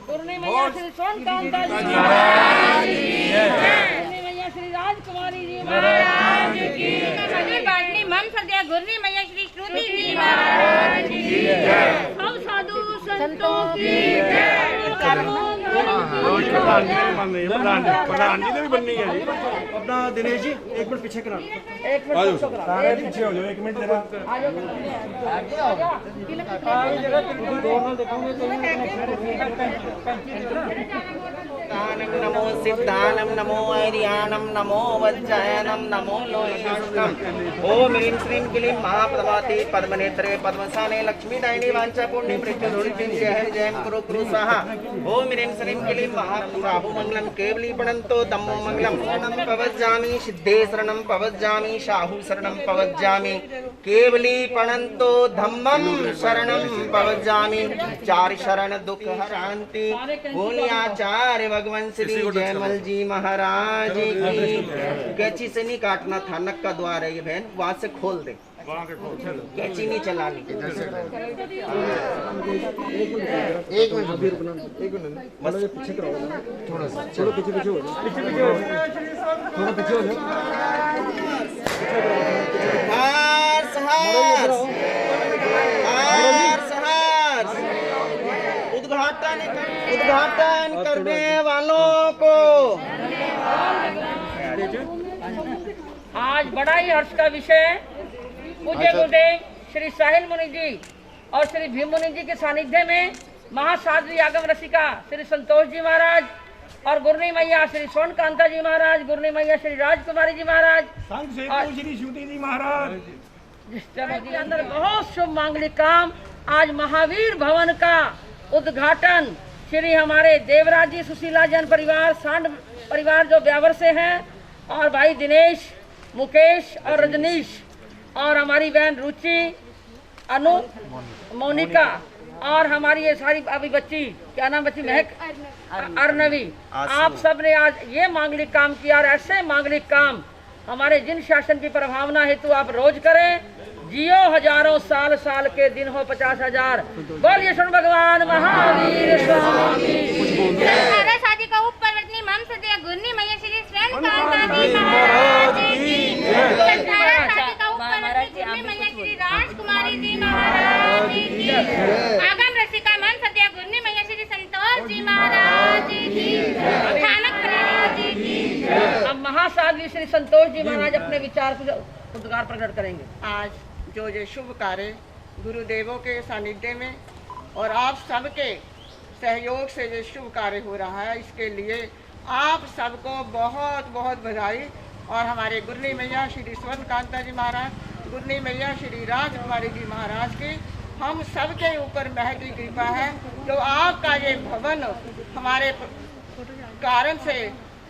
गुरनी मैया श्री सोनकांता जी महाराज की गुरनी मैया श्री राजकुमारी जी महाराज की बाटली मम सद्या गुरनी मैया श्री श्रुति जी महाराज की सब साधु संतों की प्रधान जी ने भी बननी है जी। अपना दिनेश जी एक मिनट पीछे करा, एक मिनट पीछे हो जाओ, एक मिनट जरा नमो सिद्धानम नमो ऐर्यानम नमो वज्रायनम नमो लोहितानम ओम ह्रीं श्रीं क्लीं महापद्मावती पद्मनेत्रे पद्मसाने लक्ष्मीदायिनी वाञ्छापूर्णे मृत्युदूरिणीं जय जय कुरु कुरु स्वाहा ओम ह्रीं श्रीं क्लीं महाराहुमंगलम केवली प्रणन्तो धम्मो मंगलम शरणं पवज्जामि सिद्धे शरणं पवज्जामि शाहु शरणं पवज्जामि केवली प्रणन्तो धम्मं शरणं पवज्जामि चार शरण दुख हरान्ति बोलिए आचार्य भगवान श्री जयमल जी महाराज की। कैंची से नहीं काटना था, नक का द्वार है ये बहन, वहां से खोल दे, कैंची नहीं चलानी। एक मिनट बस पीछे करो थोड़ा सा, चलो पीछे पीछे हो जाओ, पीछे पीछे हो जाओ, थोड़ा पीछे हो जाओ। हार्स हार्स हार्स हार्स उद्घाटन करने वालों को आज बड़ा ही हर्ष का विषय पूज्य गुरुदेव श्री साहिल मुनि जी और श्री भीम मुनि जी के सानिध्य में महासाध्वी आगम रसिका श्री संतोष जी महाराज और गुरनी मैया श्री सोनकांता जी महाराज, गुरनी मैया श्री राजकुमारी जी महाराज और श्री श्रुति जी महाराज के अंदर बहुत शुभ मांगलिक काम। आज महावीर भवन का उद्घाटन श्री हमारे देवराज जी सुशीला जन परिवार सांड परिवार जो ब्यावर से हैं और भाई दिनेश मुकेश और रजनीश और हमारी बहन रुचि अनु मोनिका और हमारी ये सारी अभी बच्ची, क्या नाम बच्ची, महक अर्नवी, आप सब ने आज ये मांगलिक काम किया और ऐसे मांगलिक काम हमारे जिन शासन की प्रभावना हेतु आप रोज करें, जियो हजारों साल, साल के दिन हो 50,000। बोलिए सुन भगवान महावीर स्वामी शादी का उपवर्तनी मम सद्या गुरनी मैया श्री सोनकांता जी महाराज की शादी का उपवर्तनी गुरनी मैया श्री राजकुमारी जी महाराज की आगम रसिका मम सद्या गुरनी मैया श्री संतोष जी महाराज की स्थानक महाराज की। अब महासाध्वी श्री संतोष जी महाराज अपने विचार को उद्गार प्रकट करेंगे। आज जो शुभ कार्य गुरुदेवों के सानिध्य में और आप सबके सहयोग से जो शुभ कार्य हो रहा है, इसके लिए आप सबको बहुत बहुत बधाई। और हमारे गुरनी मैया श्री सोनकांता जी महाराज, गुरनी मैया श्री राजकुमारी जी महाराज की हम सबके ऊपर महती कृपा है। जो आपका ये भवन हमारे कारण से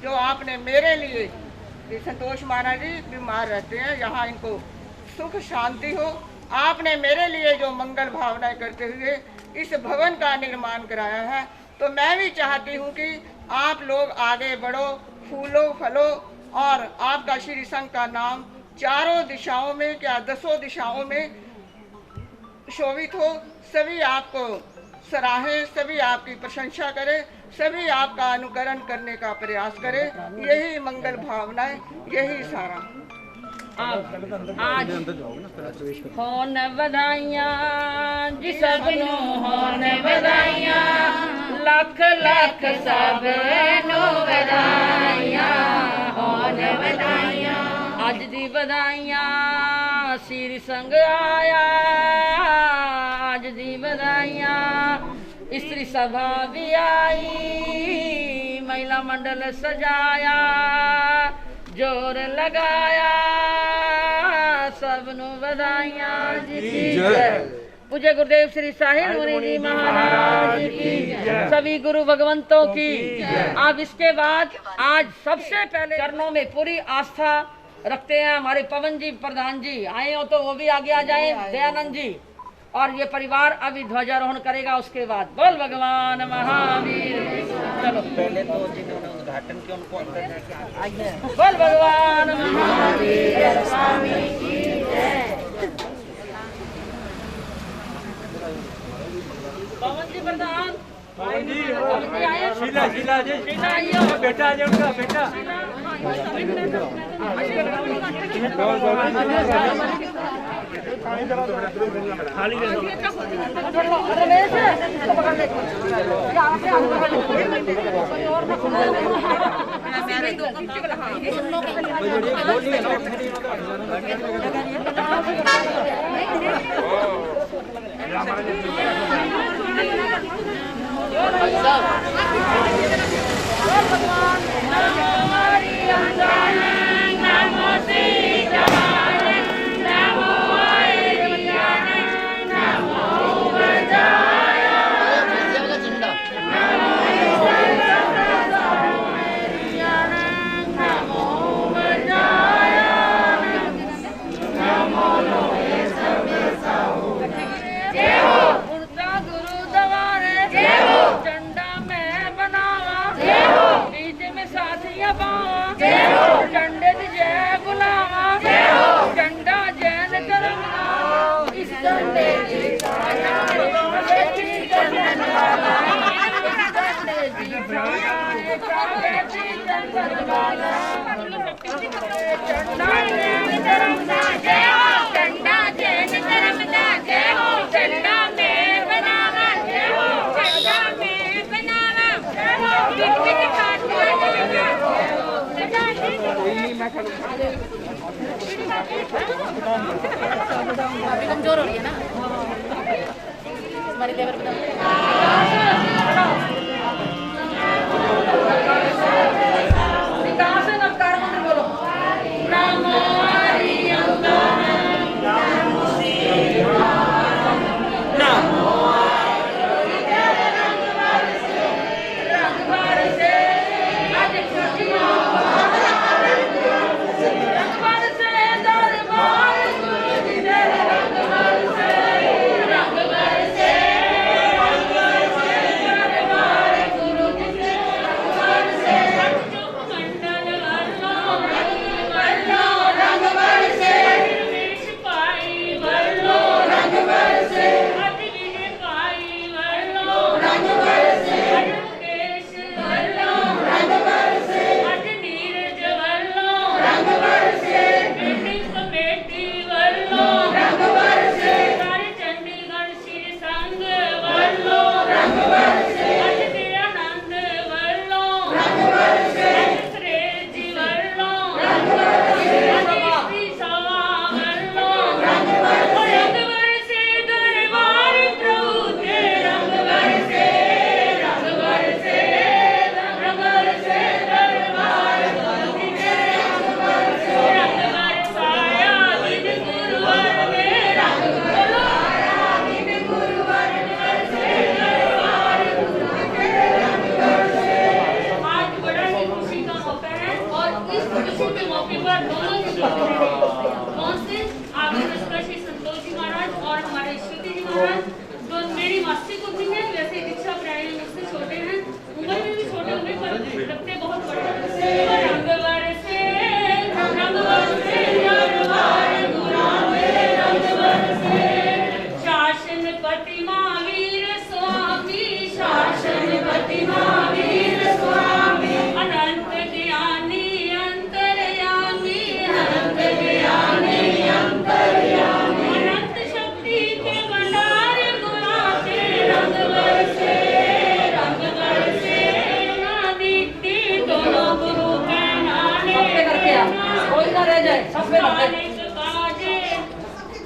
जो आपने मेरे लिए, संतोष महाराज जी बीमार रहते हैं, यहाँ इनको सुख शांति हो, आपने मेरे लिए जो मंगल भावनाएं करते हुए इस भवन का निर्माण कराया है, तो मैं भी चाहती हूँ कि आप लोग आगे बढ़ो, फूलो फलो और आपका श्री संघ का नाम चारों दिशाओं में, क्या 10 दिशाओं में शोभित हो। सभी आपको सराहें, सभी आपकी प्रशंसा करें, सभी आपका अनुकरण करने का प्रयास करें। यही मंगल भावनाएं, यही सारा। आज होन बधाइयां जी सबनू, होन बधाइयां लख लख सबनू बधाइयां, होन बधाइयां अज दी बधाइयां सिर संग आया, अज दी बधाइयां स्त्री सभा भी आई, महिला मंडल सजाया, जोर लगाया, सबनू बधाइयां जी की जय। पूज्य गुरुदेव श्री साहिल मुनि जी महाराज की, सभी गुरु भगवंतों की। अब इसके बाद आज सबसे पहले चरणों में पूरी आस्था रखते हैं हमारे पवन जी प्रधान जी, आए हो तो वो भी आगे आ जाए, दयानंद जी, और ये परिवार अभी ध्वजारोहण करेगा। उसके बाद बोल भगवान महावीर। चलो पहले तो जिन्होंने उद्घाटन किया उनको अंदर जाके आइए। बोल भगवान महावीर स्वामी की जय। शीला जी बेटा है उनका बेटा खाली दे दो मैंने 2 कप कमजोर हो रही है ना हमारी लेबर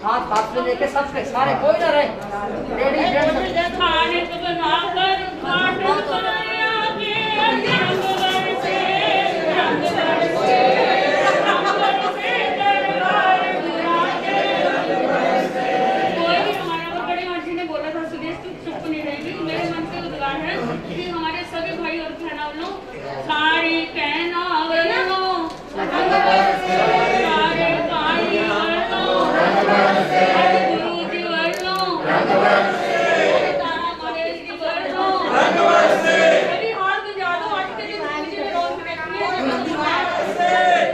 हाथ में लेके सबके सारे कोई ना रहे लेडीज जेंट्स खाने को बनाकर काटन बनाया के रंग बरसे रंग बरसे रंग बरसे दरबार बुलाते कोई भी हमारा बड़े माजी ने बोला था सुदेश तू चुप नहीं रहेगी मेरे मन से उद्गार है कि हमारे सभी भाई और बहनों सारी कहना वरनो रंग बरसे सारे काई वरनो रंग बरसे गुरु जी वरनो रंग बरसे तारा कॉलेज की वरनो रंग बरसे अभी हाथ गुंजा दो आज के दिन जी रोज में बैठी है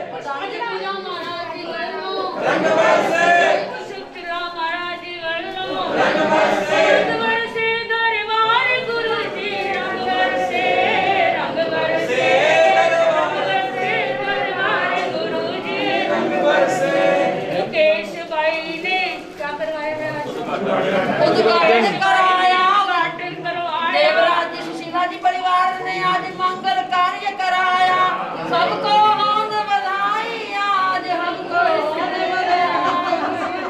उद्घाटन कराया देवराज जी सुशीला जी परिवार ने आज मंगल कार्य कराया। सबको होन बधाई, आज हमको होन बधाई,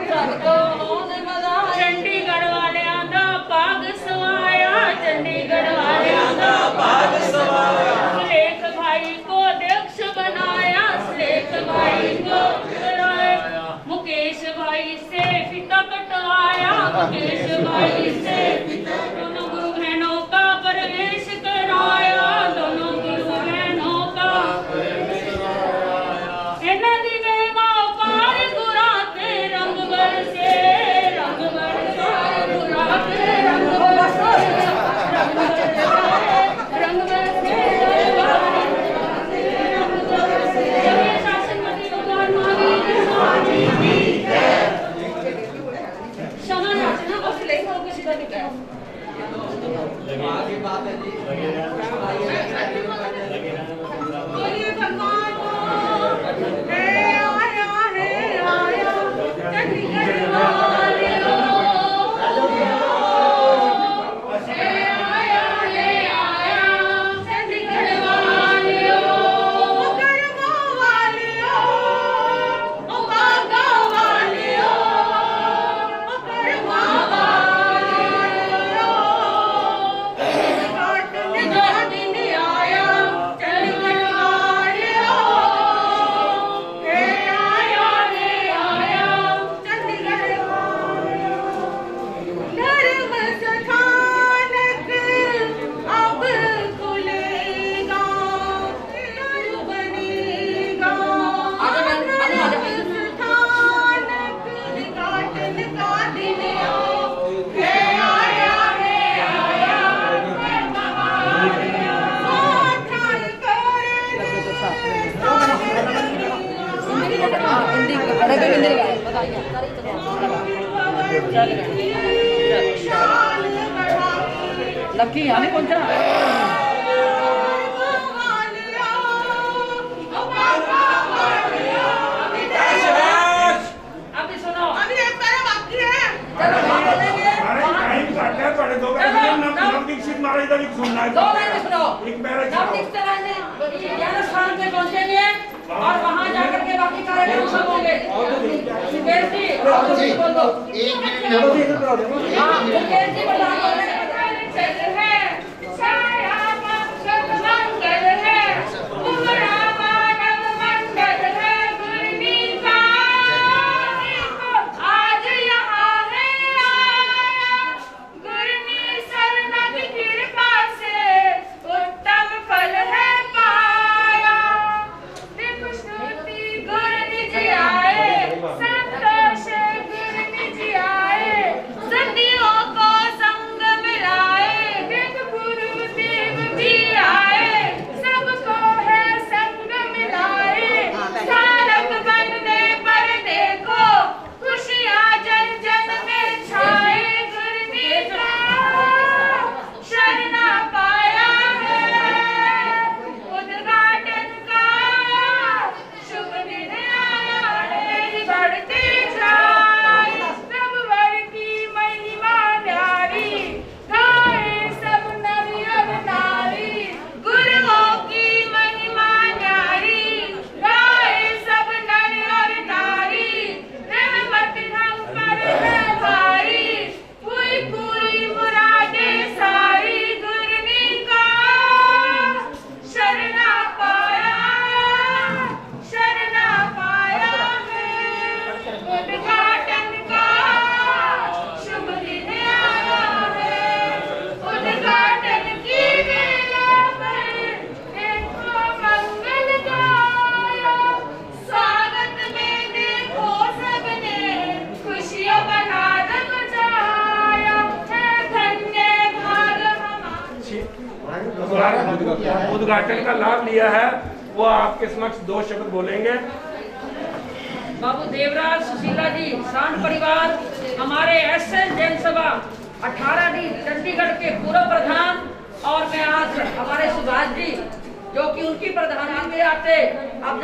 सबको होन बधाई। चंडीगढ़ वालियां दा भाग सवाया, चंडीगढ़ वालियां दा भाग सवाया। सुलेख भाई को अध्यक्ष बनाया, सुलेख भाई को बनाया। मुकेश भाई से फीता कटवाया, मुकेश भाई से दोनों गुरु बहनों का प्रवेश कराया, दोनों गुरु बहनों का इन्हां दी महिमा पार गुरां ते रंग बरसे, रंग बरसे गुरां ते रंग बरसे, रंग बरसे, रंग बरसे, रंग बरसे। जय शासनपति भगवान महावीर स्वामी की जय। क्षमा याचना बस लेखा को सीधा निकाल। बोलिए भगवान हे आया, हे आया चंडीगढ़ वालियों। हे आया, हे आया चंडीगढ़ वालियों। गरबा वालियों, ओ बागा वालियों, ओ गरबा वालियों। घाट ने आया चंडीगढ़ वालियों। हे आया, हे आया चंडीगढ़ वालियों। धर्म स्थानक अब खुलेगा, घर बनेगा। धर्म स्थानक उद्घाटन का दिन आओ। हे आया, हे आया साथाल लकी हमें कौन सा अभी सुनो, अभी एक मेरा बाकी है। चलो हम बोलेंगे टाइम घट है थोड़े दो नव दीक्षित महाराज का भी सुनना है। 2 लाइन सुनो। एक पैरा नवदीप से ज्ञान स्थान पे पहुंचेंगे और वहां जाकर के बाकी कार्यक्रम सब होंगे। सुकेश जी बोल दो। एक मिनट हाँ सुकेश जी बता दो। छाया मकसद मंगल है, उमरा मानव मंगल है। गुरनी का आज यहाँ है आया, गुरनी सरना की कृपा से उत्तम फल है पाया। देखो श्रुति गुरनी जी आए, संतोष गुरनी जी आए, सदियों को संग मिलाए। देख गुरुदेव भी आए, सबको है संग मिलाए। तारक बनने पर देखो खुशियाँ जन जन में छाए। गुरनी का शरणा पाया है, उद्घाटन का शुभ दिन आया है। बढ़ते जाए प्रभुवर की महिमा न्यारी, गाए सब नर और नारी। गुरुओं की महिमा न्यारी, गाए सब नर और नारी। रहमत हम पर है भारी, हुई पूरी मुरादें सारी। गुरनी का शरणा पाया, शरणा पाया है। उद्घाटन का शुभ दिन आया है, उद्घाटन की बेला पर देखो मंगल गाया। स्वागत में देखो सबने खुशियों का नाद बजाया है। धन्य भाग हमारा। उद्घाटन का लाभ लिया है वो आपके समक्ष 2 शब्द बोलेंगे। बाबू देवराज सुशीला जी सांड परिवार हमारे एसएन जैन सभा 18D चंडीगढ़ के पूर्व प्रधान, और मैं आज हमारे सुभाष जी जो कि उनकी प्रधानगी में आते अब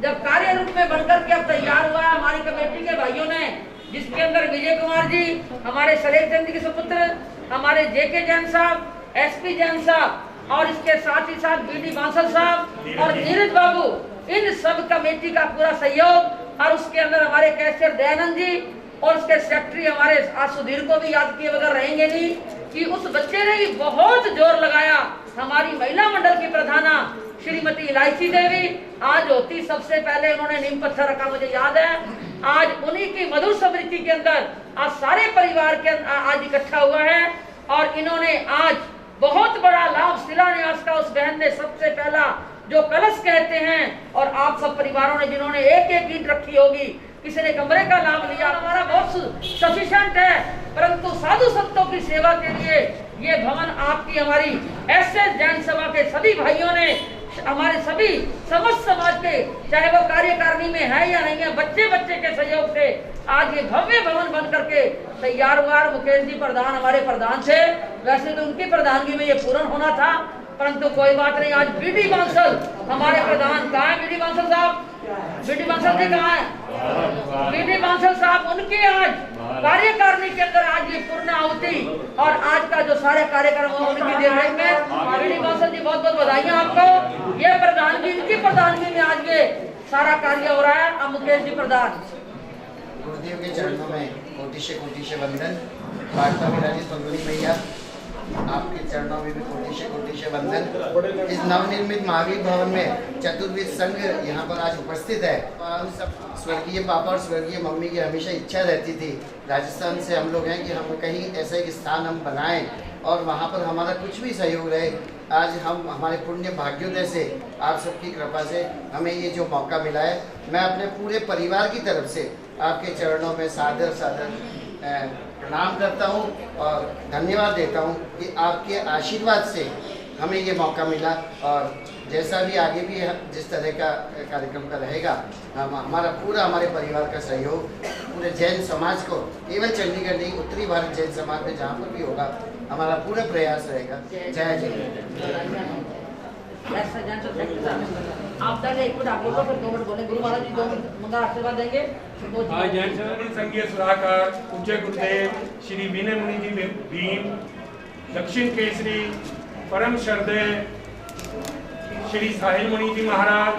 जब कार्य रूप में बनकर के अब तैयार हुआ है, हमारी कमेटी के भाइयों ने जिसके अंदर विजय कुमार जी, हमारे सलेख चंद जी के सुपुत्र, हमारे जेके जैन साहब, एसपी जैन साहब और इसके साथ ही साथ बीडी बांसल साहब और नीरज बाबू, इन सब कमेटी का पूरा सहयोग। और उसके अंदर हमारे कैशियर दयानंद जी और उसके सेक्रेटरी हमारे सुधीर को भी याद किए बगैर रहेंगे नहीं कि उस बच्चे ने भी बहुत जोर लगाया। हमारी महिला मंडल की प्रधाना श्रीमती इलायची देवी आज होती सबसे पहले उन्होंने नींव पत्थर रखा, मुझे याद है। आज उन्हीं की मधुर स्मृति के अंदर आज सारे परिवार के आज इकट्ठा हुआ है और इन्होंने आज बहुत बड़ा लाभ शिलान्यास का उस बहन ने सबसे पहला जो कलश कहते हैं और आप सब परिवारों ने जिन्होंने एक एक ईंट रखी होगी, किसी ने कमरे का लाभ लिया, हमारा बहुत सफिशिएंट है। परंतु साधु संतों की सेवा के लिए ये भवन आपकी हमारी एसएस जैन सभा के सभी भाइयों ने, हमारे सभी समस्त समाज के, चाहे वो कार्यकारिणी में है या नहीं है, बच्चे बच्चे के सहयोग से आज ये भव्य भवन बन करके तैयार हुआ। मुकेश जी प्रधान हमारे प्रधान थे, वैसे तो उनकी प्रधानगी में ये पूर्ण होना था, परंतु कोई बात नहीं। आज बीडी बांसल हमारे प्रधान, कहाँ है बीडी बांसल साहब? बीडी बांसल जी कहाँ है? बीडी बांसल साहब उनके आज कार्यकारिणी के अंदर आज ये पूर्ण आहुति और आज का जो सारे कार्यक्रम हुआ उनकी देखरेख में। बीडी बांसल जी बहुत बहुत बधाइयाँ आपको। ये प्रधानगी, इनकी प्रधानगी में आज ये सारा कार्य हो रहा है। अब मुकेश जी प्रधान। गुरुदेव के चरणों में कोटि से वंदन। वार्ता विराजित पंगुनी मैया, आपके चरणों में भी कोटि से वंदन। इस नवनिर्मित महावीर भवन में चतुर्विद संघ यहाँ पर आज उपस्थित है। हम सब स्वर्गीय पापा और स्वर्गीय मम्मी की हमेशा इच्छा रहती थी, राजस्थान से हम लोग हैं कि हम कहीं ऐसा एक स्थान हम बनाएं और वहाँ पर हमारा कुछ भी सहयोग रहे। आज हम हमारे पुण्य भाग्योदय से, आप सबकी कृपा से हमें ये जो मौका मिला है, मैं अपने पूरे परिवार की तरफ से आपके चरणों में सादर प्रणाम करता हूँ और धन्यवाद देता हूँ कि आपके आशीर्वाद से हमें ये मौका मिला। और जैसा भी आगे भी जिस तरह का कार्यक्रम का रहेगा, हमारा पूरा हमारे परिवार का सहयोग पूरे जैन समाज को, केवल चंडीगढ़ नहीं, उत्तरी भारत जैन समाज में जहाँ पर भी होगा, हमारा पूरा प्रयास रहेगा। जय जय। आप पहले एक मिनट आप बोलो, फिर 2 मिनट बोले। गुरु महाराज जी 2 मिनट मंगा आशीर्वाद देंगे। आज जैन संघीय सलाहकार पूज्य गुरुदेव श्री विनय मुनि जी भीम, दक्षिण केसरी परम श्रद्धेय श्री साहिल मुनि जी महाराज,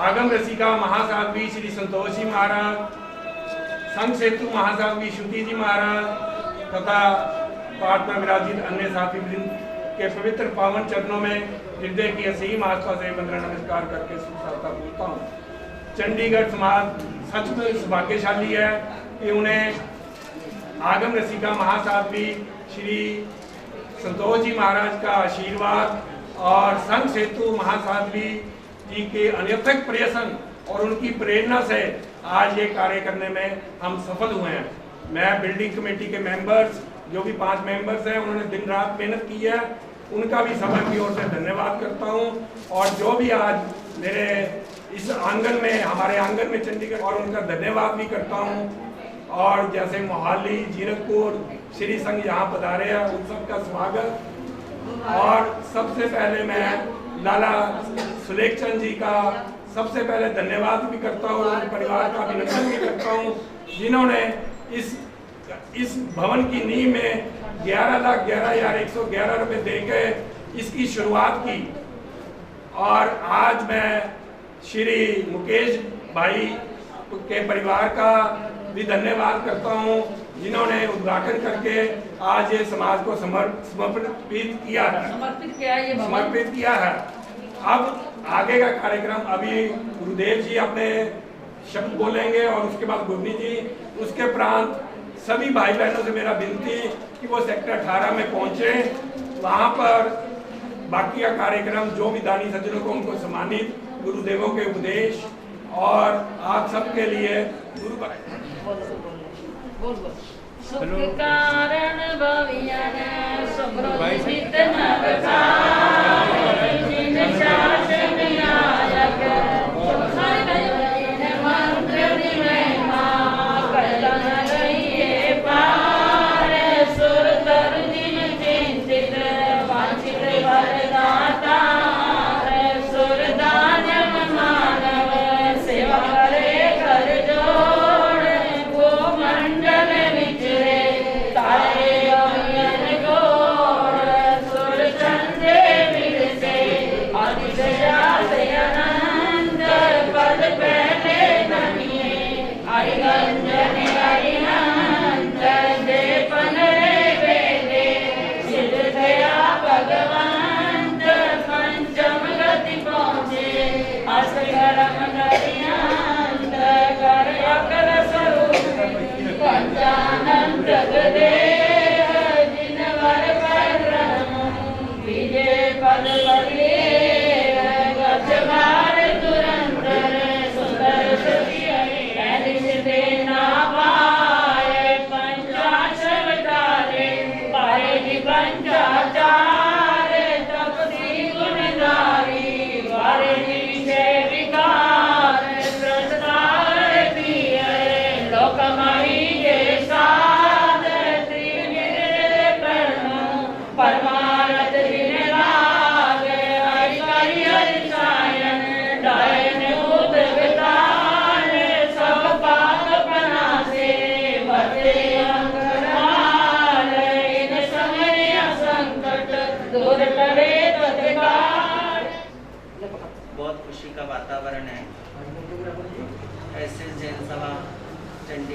आगम रसिका महासाध्वी श्री संतोष जी महाराज, संघ सेतु महासाध्वी श्रुति जी महाराज तथा पाठ में विराजित अन्य साथी वृंद के पवित्र पावन चरणों में हृदय की असीम आस्था से वंदना नमस्कार करके सुखसाता बोलता हूँ। चंडीगढ़ समाज सच में भाग्यशाली है कि उन्हें आगम रसिका महासाध्वी श्री संतोष जी महाराज का आशीर्वाद और संघ सेतु महासाध्वी जी के अनर्थक प्रयत्न और उनकी प्रेरणा से आज ये कार्य करने में हम सफल हुए हैं। मैं बिल्डिंग कमेटी के मेंबर्स, जो भी 5 मेंबर्स हैं, उन्होंने दिन रात मेहनत की है, उनका भी सभा की ओर से धन्यवाद करता हूं। और जो भी आज मेरे इस आंगन में, हमारे आंगन में चंडीगढ़, और उनका धन्यवाद भी करता हूं। और जैसे मोहाली, जीरकपुर श्री संघ यहाँ पधारे हैं, उन सबका स्वागत। और सबसे पहले मैं लाला सुलेख चंद जी का सबसे पहले धन्यवाद भी करता हूँ, परिवार का अभिनंदन भी करता हूँ, जिन्होंने इस भवन की नींव में 11,11,111 रुपये देके इसकी शुरुआत की। और आज मैं श्री मुकेश भाई के परिवार का भी धन्यवाद करता हूं, जिन्होंने उद्घाटन करके आज ये समाज को समर्पित किया है। अब आगे का कार्यक्रम, अभी गुरुदेव जी अपने शब्द बोलेंगे और उसके बाद गुरनी जी, उसके प्रांत सभी भाई बहनों से मेरा विनती कि वो सेक्टर 18 में पहुंचे, वहां पर बाकी का कार्यक्रम जो भी दानी सज्जनों को उनको सम्मानित, गुरुदेवों के उपदेश और आप सबके लिए सुख कारण भवियन सुब्रजित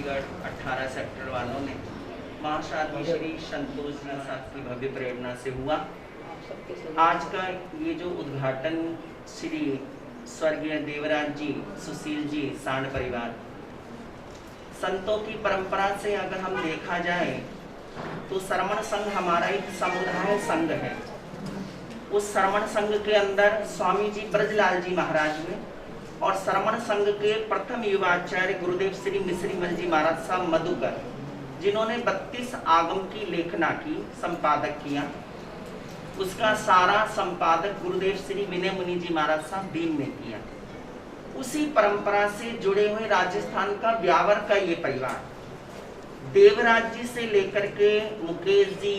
चंडीगढ़ 18 सेक्टर वालों ने महाशादी श्री संतोष जी साहब की भव्य प्रेरणा से हुआ। आज का ये जो उद्घाटन श्री स्वर्गीय देवराज जी, सुशील जी, सांड परिवार, संतों की परंपरा से अगर हम देखा जाए तो श्रमण संघ हमारा एक समुदाय संघ है। उस श्रमण संघ के अंदर स्वामी जी ब्रजलाल जी महाराज हुए और श्रमण संघ के प्रथम युवाचार्य गुरुदेव श्री मिश्रीमल जी महाराज साहब मधुकर, जिन्होंने 32 आगम की लेखना की, संपादक किया। उसका सारा संपादक गुरुदेव श्री विनय मुनि जी महाराज साहब भीम ने किया। उसी परंपरा से जुड़े हुए राजस्थान का ब्यावर का ये परिवार, देवराज जी से लेकर के मुकेश जी,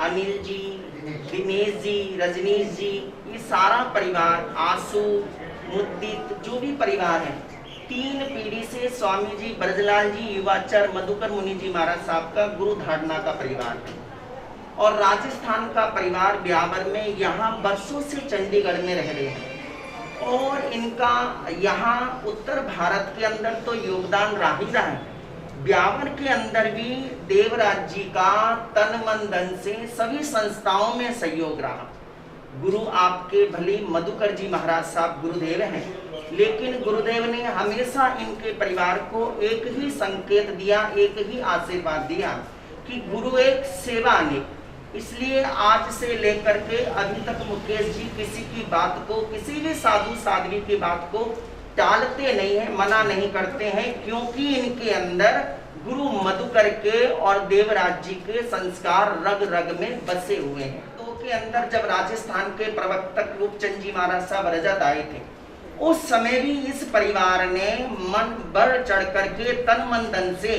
अनिल जी, दिनेश जी, रजनीश जी, ये सारा परिवार, आसू, मुद्दित, जो भी परिवार है, 3 पीढ़ी से स्वामी जी ब्रजलाल जी युवाचार्य मधुकर मुनि जी महाराज साहब का गुरु धारणा का परिवार है। और राजस्थान का परिवार ब्यावर में यहाँ वर्षों से चंडीगढ़ में रह रहे हैं और इनका यहाँ उत्तर भारत के अंदर तो योगदान रहा ही रहा है। ब्यावर के अंदर भी देवराज जी का तन मन धन से सभी संस्थाओं में सहयोग रहा। गुरु आपके भले मधुकर जी महाराज साहब गुरुदेव हैं, लेकिन गुरुदेव ने हमेशा इनके परिवार को एक ही संकेत दिया, एक ही आशीर्वाद दिया कि गुरु एक सेवा अनेक। इसलिए आज से लेकर के अभी तक मुकेश जी किसी की बात को, किसी भी साधु साध्वी की बात को टालते नहीं है, मना नहीं करते हैं, क्योंकि इनके अंदर गुरु मधुकर के और देवराज जी के संस्कार रग रग में बसे हुए हैं। तो के अंदर जब राजस्थान के प्रवक्तक रूपचंद जी महाराज साहब रजत आए थे, उस समय भी इस परिवार ने मन बढ़ चढ़ करके तन मन धन से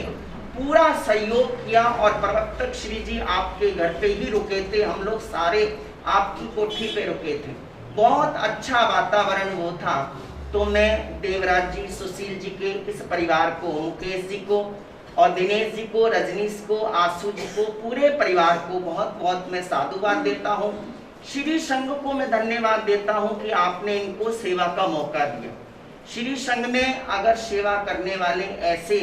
पूरा सहयोग किया और प्रवक्तक श्री जी आपके घर पे ही रुके थे। हम लोग सारे आपकी कोठी पे रुके थे। बहुत अच्छा वातावरण वो था। तो मैं देवराज जी, सुशील जी के इस परिवार को, मुकेश जी को और दिनेश जी को, रजनीश को, आसू जी को, पूरे परिवार को बहुत बहुत मैं साधुवाद देता हूँ। श्री संघ को मैं धन्यवाद देता हूँ कि आपने इनको सेवा का मौका दिया। श्री संघ में अगर सेवा करने वाले ऐसे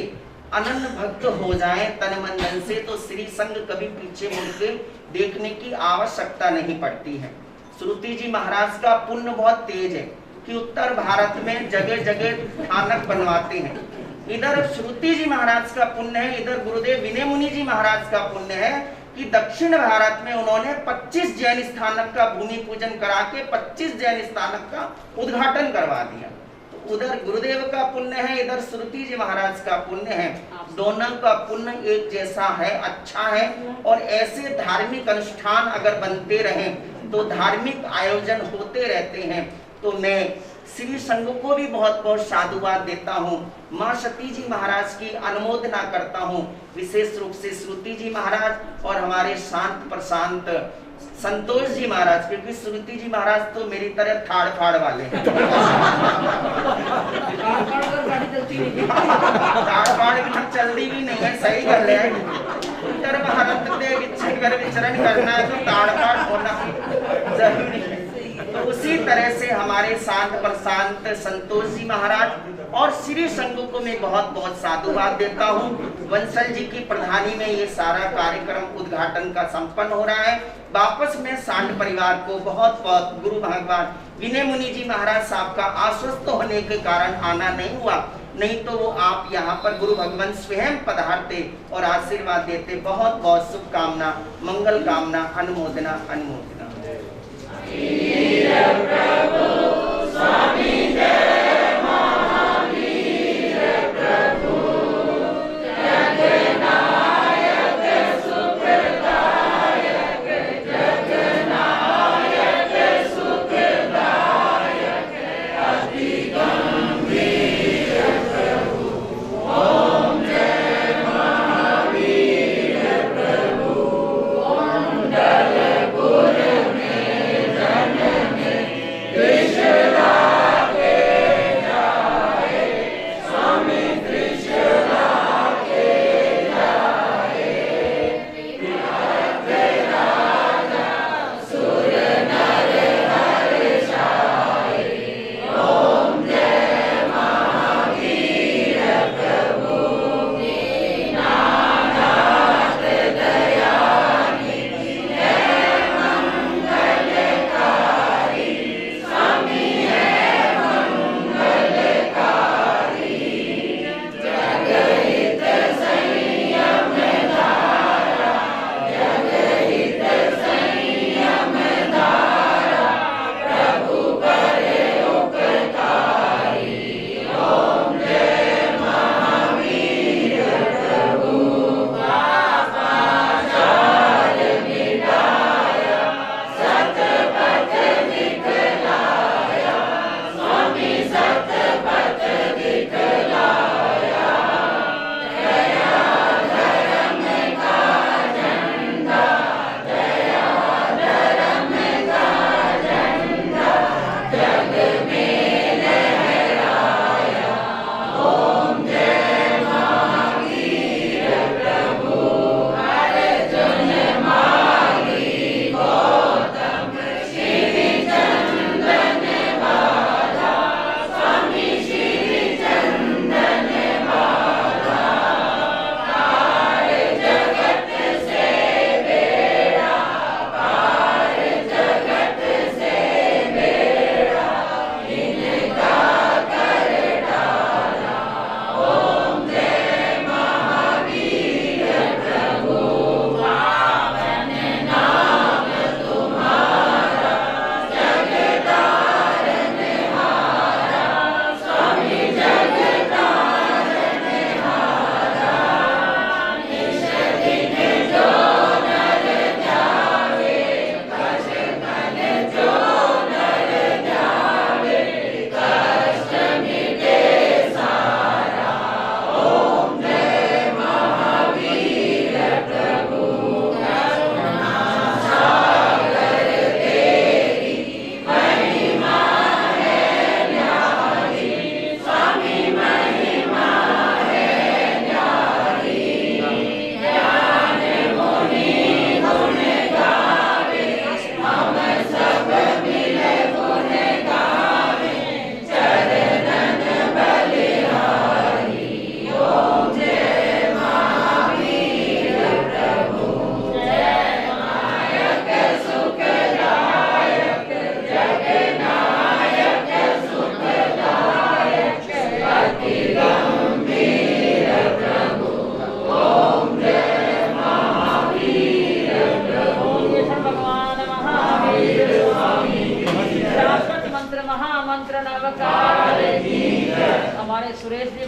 अनन्य भक्त हो जाएं तन मन धन से, तो श्री संघ कभी पीछे मुड़ के देखने की आवश्यकता नहीं पड़ती है। श्रुति जी महाराज का पुण्य बहुत तेज है कि उत्तर भारत में जगह जगह स्थानक बनवाते हैं। इधर श्रुति जी महाराज का पुण्य है, इधर गुरुदेव विनय मुनि जी महाराज का पुण्य है कि दक्षिण भारत में उन्होंने 25 जैन स्थानक का भूमि पूजन करा के 25 जैन स्थानक का उद्घाटन करवा दिया। तो उधर गुरुदेव का पुण्य है, इधर श्रुति जी महाराज का पुण्य है। दोनों का पुण्य एक जैसा है, अच्छा है। और ऐसे धार्मिक अनुष्ठान अगर बनते रहें तो धार्मिक आयोजन होते रहते हैं। तो मैं श्री संघ को भी बहुत बहुत साधुवाद देता हूँ। माँ सती जी महाराज की अनुमोदना करता हूँ, विशेष रूप से श्रुति जी महाराज और हमारे शांत प्रशांत संतोष जी महाराज, क्योंकि श्रुति जी महाराज तो मेरी तरह थाड़ फाड़ वाले हैं। थाड़ फाड़ की चलती भी नहीं है, सही गल है। उत्तर भारत में विचरण करना है तो ताड़ फाड़ होना जरूरी है। तो उसी तरह से हमारे शांत प्रशांत संतोष जी महाराज और श्री संघ को मैं बहुत बहुत साधुवाद देता हूँ। वंशल जी की प्रधानी में ये सारा कार्यक्रम उद्घाटन का संपन्न हो रहा है। वापस में सांड परिवार को बहुत बहुत गुरु भगवान विनय मुनि जी महाराज साहब का अस्वस्थ होने के कारण आना नहीं हुआ, नहीं तो वो आप यहाँ पर गुरु भगवान स्वयं पधारते और आशीर्वाद देते। बहुत बहुत शुभकामना, मंगल कामना, अनुमोदना अनुमोदना।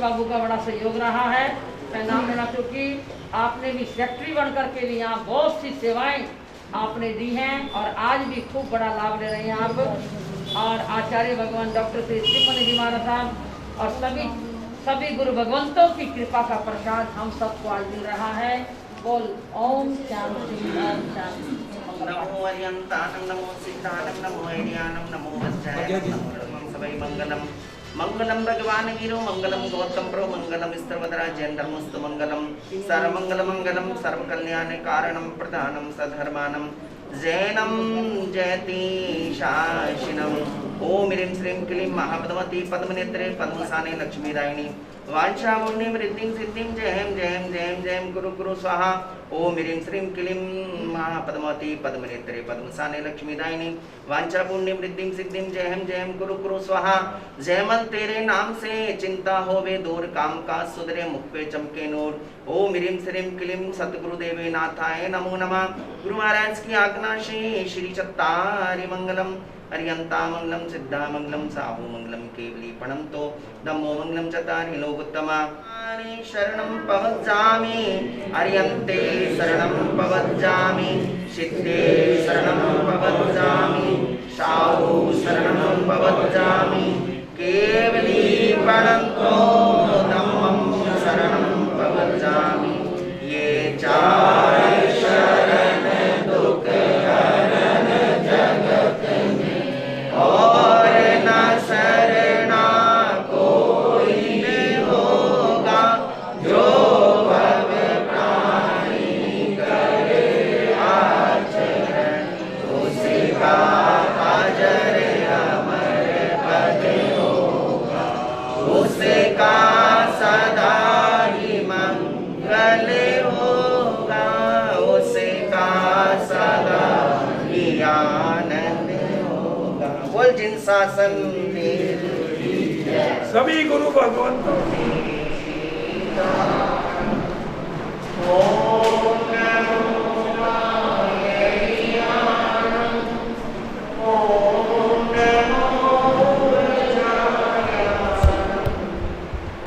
बाबू का बड़ा सहयोग रहा है। मैं नाम लेना क्योंकि आपने भी सेक्रेटरी बनकर के लिए यहाँ बहुत सी सेवाएं आपने दी हैं और आज भी खूब बड़ा लाभ ले रहे हैं आप। और आचार्य भगवान डॉक्टर श्री शिवमणि जी महाराज साहब और सभी गुरु भगवंतों की कृपा का प्रसाद हम सबको आज मिल रहा है। बोल ओम शांति ओम शांति। नमो अरियंतानम नमो सिद्धानम नमो ऐडियानम नमो वज्रायनम नमो धर्मं सवै मंगलम मंगलम भगवान गिरो मंगलम गौतम प्रो मंगलम स्त्रवदरा जैनधर्मस्तु मंगलम सर्वमंगल मंगलम सर्वकल्याण कारणम प्रधानम सधर्मानम जैनम जयति शाशिनम ओम ह्रीं श्रीं क्लीं महापद्मवती पद्मनेत्रे पद्मसाने लक्ष्मीदायिनी वाञ्छामूर्णिं रिद्धिं सिद्धिं जयं गुरु गुरु स्वाहा ओम ह्रीं श्रीं क्लीं महापद्मवती पद्मनेत्रे पद्मसाने लक्ष्मीदायिनी वाञ्छापूर्णिं रिद्धिं सिद्धिं जयं गुरु गुरु स्वाहा जयमल तेरे नाम से चिंता होवे दूर काम का सुधरे मुख पे चमके नूर ओम ह्रीं श्रीं क्लीं सतगुरुदेवे नाथाय नमो नमः। गुरु महाराज की आज्ञा से श्री चत्तारि मंगलम अरियंता मंगलम सिद्धा मंगलम साहु मंगलम केवली प्रणंतो धम्मो मंगलम चत्तारि लोकोत्तमा शरणं पवज्जामि अरियन्ते शरणं पवज्जामि सिद्धे शरणं पवज्जामि साहु शरणं पवज्जामि केवली प्रणंतो धम्मं शरणं पवज्जामि। ये चार शरण दुख हरण जगत में और न शरणा कोई न होगा जो भव प्राणी करे आचरण उसका अजर अमर पद होगा उसका सदा ही मंगल होगा उसका सदा ही आनंद होगा। बोल जिन शासन सभी गुरु भगवंतों ओम नमो ओम नमो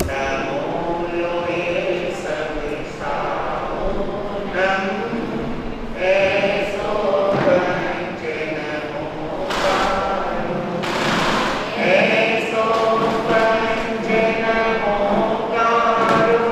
नमो लोहे सविसाओ ऐसो पंचन मोकारो ऐसो पंचन मोकारो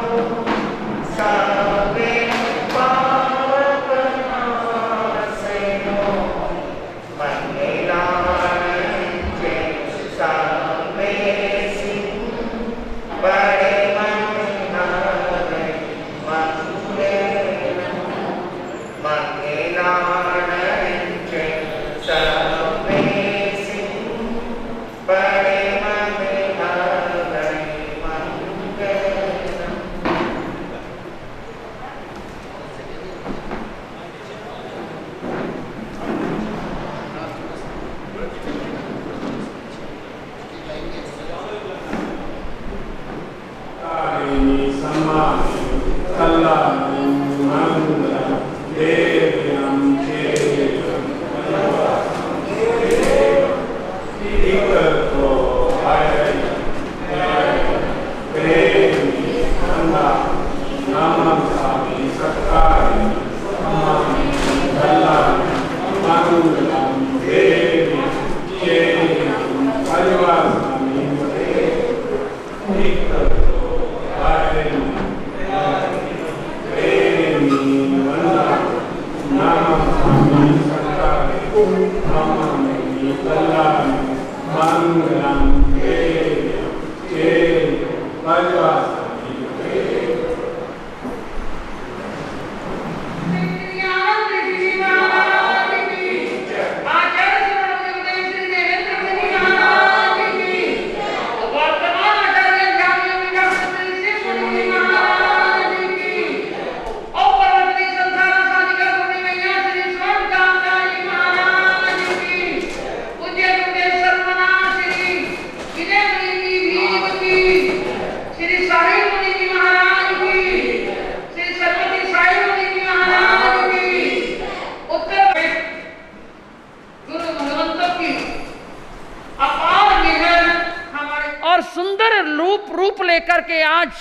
आज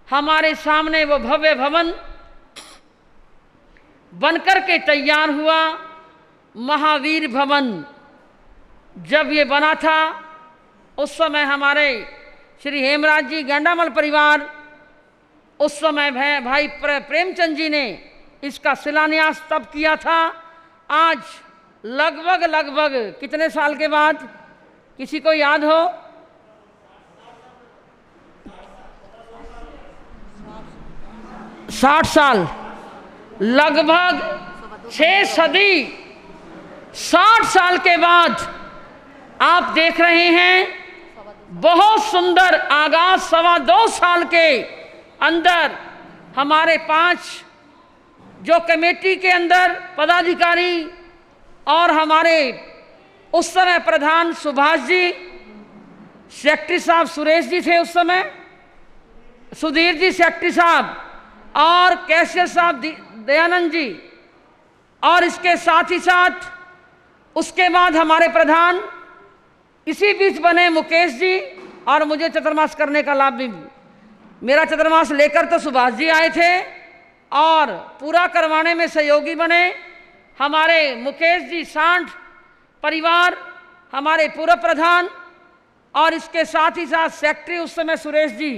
हमारे सामने वो भव्य भवन बनकर के तैयार हुआ। महावीर भवन जब ये बना था उस समय हमारे श्री हेमराज जी गेंडामल परिवार, उस समय भाई प्रेमचंद जी ने इसका शिलान्यास तब किया था। आज लगभग कितने साल के बाद, किसी को याद हो? 60 साल, लगभग 6 सदी, 60 साल के बाद आप देख रहे हैं बहुत सुंदर आगाज 2.25 साल के अंदर हमारे 5 जो कमेटी के अंदर पदाधिकारी और हमारे उस समय प्रधान सुभाष जी, सेक्रेटरी साहब सुरेश जी थे उस समय, सुधीर जी सेक्रेटरी साहब, और कैशियर साहब दयानंद जी, और इसके साथ ही साथ उसके बाद हमारे प्रधान इसी बीच बने मुकेश जी, और मुझे चतुर्मास करने का लाभ भी, मेरा चतुर्मास लेकर तो सुभाष जी आए थे और पूरा करवाने में सहयोगी बने हमारे मुकेश जी सांड परिवार, हमारे पूर्व प्रधान, और इसके साथ ही साथ सेक्रेटरी उस समय सुरेश जी।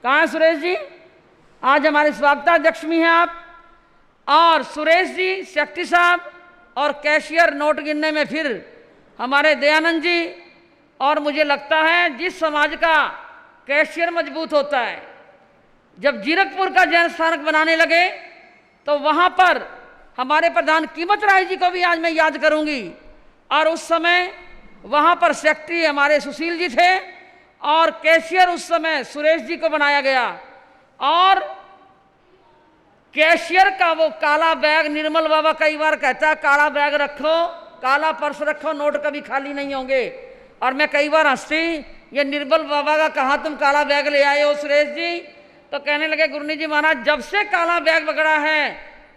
कहाँ है सुरेश जी? आज हमारे स्वागताध्यक्ष भी हैं आप। और सुरेश जी सेक्रेटरी साहब, और कैशियर नोट गिनने में फिर हमारे दयानंद जी। और मुझे लगता है जिस समाज का कैशियर मजबूत होता है, जब जीरकपुर का जैन स्थानक बनाने लगे तो वहाँ पर हमारे प्रधान कीमत राय जी को भी आज मैं याद करूँगी। और उस समय वहाँ पर सेक्रेटरी हमारे सुशील जी थे और कैशियर उस समय सुरेश जी को बनाया गया। और कैशियर का वो काला बैग, निर्मल बाबा कई बार कहता है काला बैग रखो, काला पर्स रखो, नोट कभी खाली नहीं होंगे। और मैं कई बार हंसती, ये निर्मल बाबा का कहा तुम काला बैग ले आए हो सुरेश जी? तो कहने लगे गुरनी जी महाराज जब से काला बैग पकड़ा है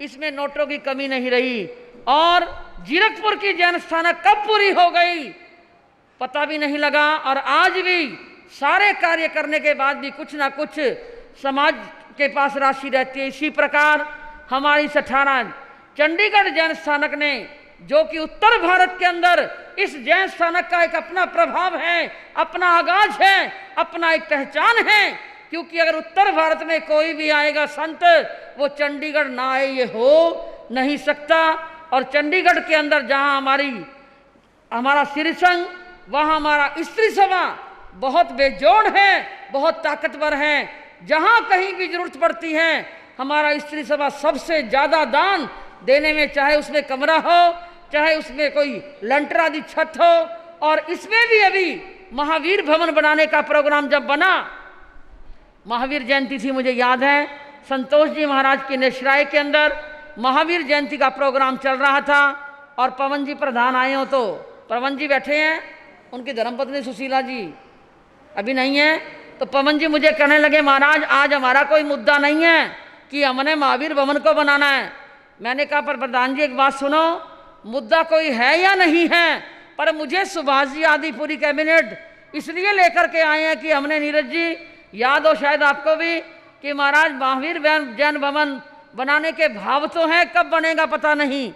इसमें नोटों की कमी नहीं रही। और जीरकपुर की जैन स्थानक कब पूरी हो गई पता भी नहीं लगा। और आज भी सारे कार्य करने के बाद भी कुछ ना कुछ समाज के पास राशि रहती है। इसी प्रकार हमारी 18 चंडीगढ़ जैन स्थानक ने, जो कि उत्तर भारत के अंदर इस जैन स्थानक का एक अपना प्रभाव है, अपना आगाज है, अपना एक पहचान है। क्योंकि अगर उत्तर भारत में कोई भी आएगा संत, वो चंडीगढ़ ना आए ये हो नहीं सकता। और चंडीगढ़ के अंदर जहाँ हमारा श्री संघ, वहाँ हमारा स्त्री सभा बहुत बेजोड़ है, बहुत ताकतवर है। जहाँ कहीं भी जरूरत पड़ती है हमारा स्त्री सभा सबसे ज़्यादा दान देने में, चाहे उसमें कमरा हो, चाहे उसमें कोई लंटर आदि छत हो। और इसमें भी अभी महावीर भवन बनाने का प्रोग्राम जब बना, महावीर जयंती थी मुझे याद है, संतोष जी महाराज की निश्राय के अंदर महावीर जयंती का प्रोग्राम चल रहा था। और पवन जी प्रधान आए हो, तो पवन जी बैठे हैं, उनकी धर्मपत्नी सुशीला जी अभी नहीं है। तो पवन जी मुझे कहने लगे महाराज आज हमारा कोई मुद्दा नहीं है कि हमने महावीर भवन को बनाना है। मैंने कहा पर प्रधान जी एक बात सुनो, मुद्दा कोई है या नहीं है, पर मुझे सुभाष जी आदि पूरी कैबिनेट इसलिए लेकर के आए हैं कि हमने, नीरज जी याद हो शायद आपको भी, कि महाराज महावीर जैन भवन बनाने के भाव तो हैं, कब बनेगा पता नहीं।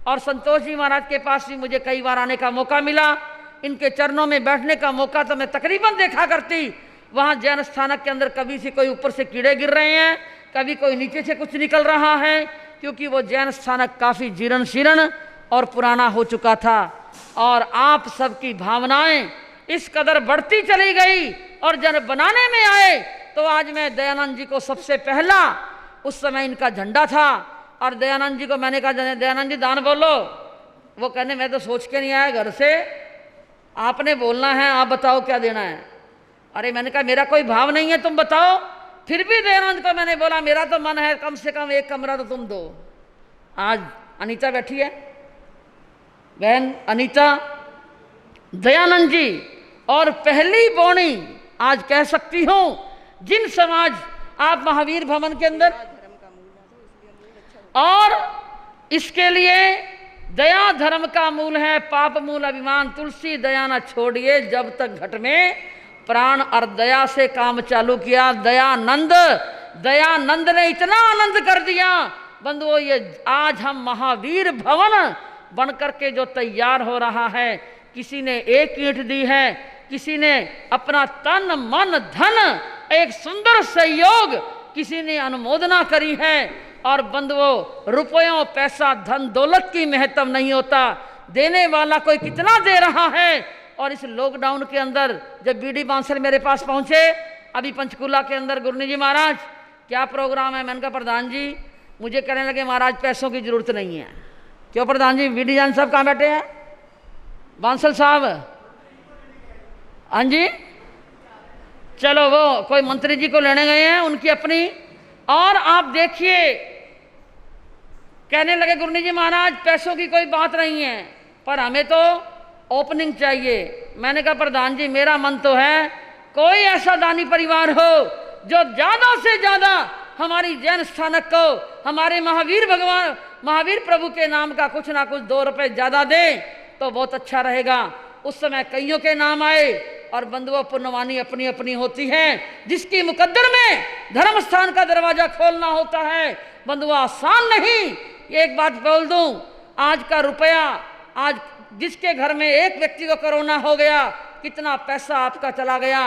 और संतोष जी महाराज के पास भी मुझे कई बार आने का मौका मिला, इनके चरणों में बैठने का मौका तो मैं तकरीबन देखा करती। वहाँ जैन स्थानक के अंदर कभी से कोई ऊपर से कीड़े गिर रहे हैं, कभी कोई नीचे से कुछ निकल रहा है, क्योंकि वो जैन स्थानक काफ़ी जीर्ण शीर्ण और पुराना हो चुका था। और आप सबकी भावनाएं इस कदर बढ़ती चली गई और जब बनाने में आए तो आज मैं दयानंद जी को सबसे पहला, उस समय इनका झंडा था, और दयानंद जी को मैंने कहा दयानंद जी दान बोलो। वो कहने मैं तो सोच के नहीं आया घर से, आपने बोलना है, आप बताओ क्या देना है। अरे मैंने कहा मेरा कोई भाव नहीं है, तुम बताओ। फिर भी दयानंद को मैंने बोला मेरा तो मन है कम से कम एक कमरा तो तुम दो। आज अनीता बैठी है, बहन अनीता, दयानंद जी और पहली बोनी आज कह सकती हूँ जिन समाज आप महावीर भवन के अंदर, और इसके लिए दया धर्म का मूल है, पाप मूल अभिमान, तुलसी दया न छोड़िए जब तक घट में प्राण और दया से काम चालू किया। दयानंद ने इतना आनंद कर दिया बंधुओं, ये आज हम महावीर भवन बन करके जो तैयार हो रहा है, किसी ने एक ईंट दी है, किसी ने अपना तन मन धन एक सुंदर सहयोग किसी ने अनुमोदना करी है। और बंधुओं, रुपयों पैसा धन दौलत की महत्व नहीं होता, देने वाला कोई कितना दे रहा है। और इस लॉकडाउन के अंदर जब बीडी बांसल मेरे पास पहुंचे, अभी पंचकूला के अंदर, गुरनी जी महाराज क्या प्रोग्राम है? मैंने कहा प्रधान जी, मुझे कहने लगे महाराज पैसों की जरूरत नहीं है। क्यों प्रधान जी? बीडी जान साहब कहाँ बैठे हैं? बांसल साहब, हाँ जी, चलो वो कोई मंत्री जी को लेने गए हैं, उनकी अपनी। और आप देखिए, कहने लगे गुरनी जी महाराज पैसों की कोई बात नहीं है, पर हमें तो ओपनिंग चाहिए। मैंने कहा प्रधान जी, मेरा मन तो है कोई ऐसा दानी परिवार हो जो ज्यादा से ज्यादा हमारी जैन स्थानक को, हमारे महावीर प्रभु के नाम का कुछ ना कुछ 2 रुपए ज्यादा दे तो बहुत अच्छा रहेगा। उस समय कईयों के नाम आए। और बंधुओं, पुण्यवानी अपनी अपनी होती है। जिसकी मुकद्दर में धर्म स्थान का दरवाजा खोलना होता है बंधुओं, आसान नहीं। एक बात बोल दूं, आज का रुपया, आज जिसके घर में एक व्यक्ति को कोरोना हो गया, कितना पैसा आपका चला गया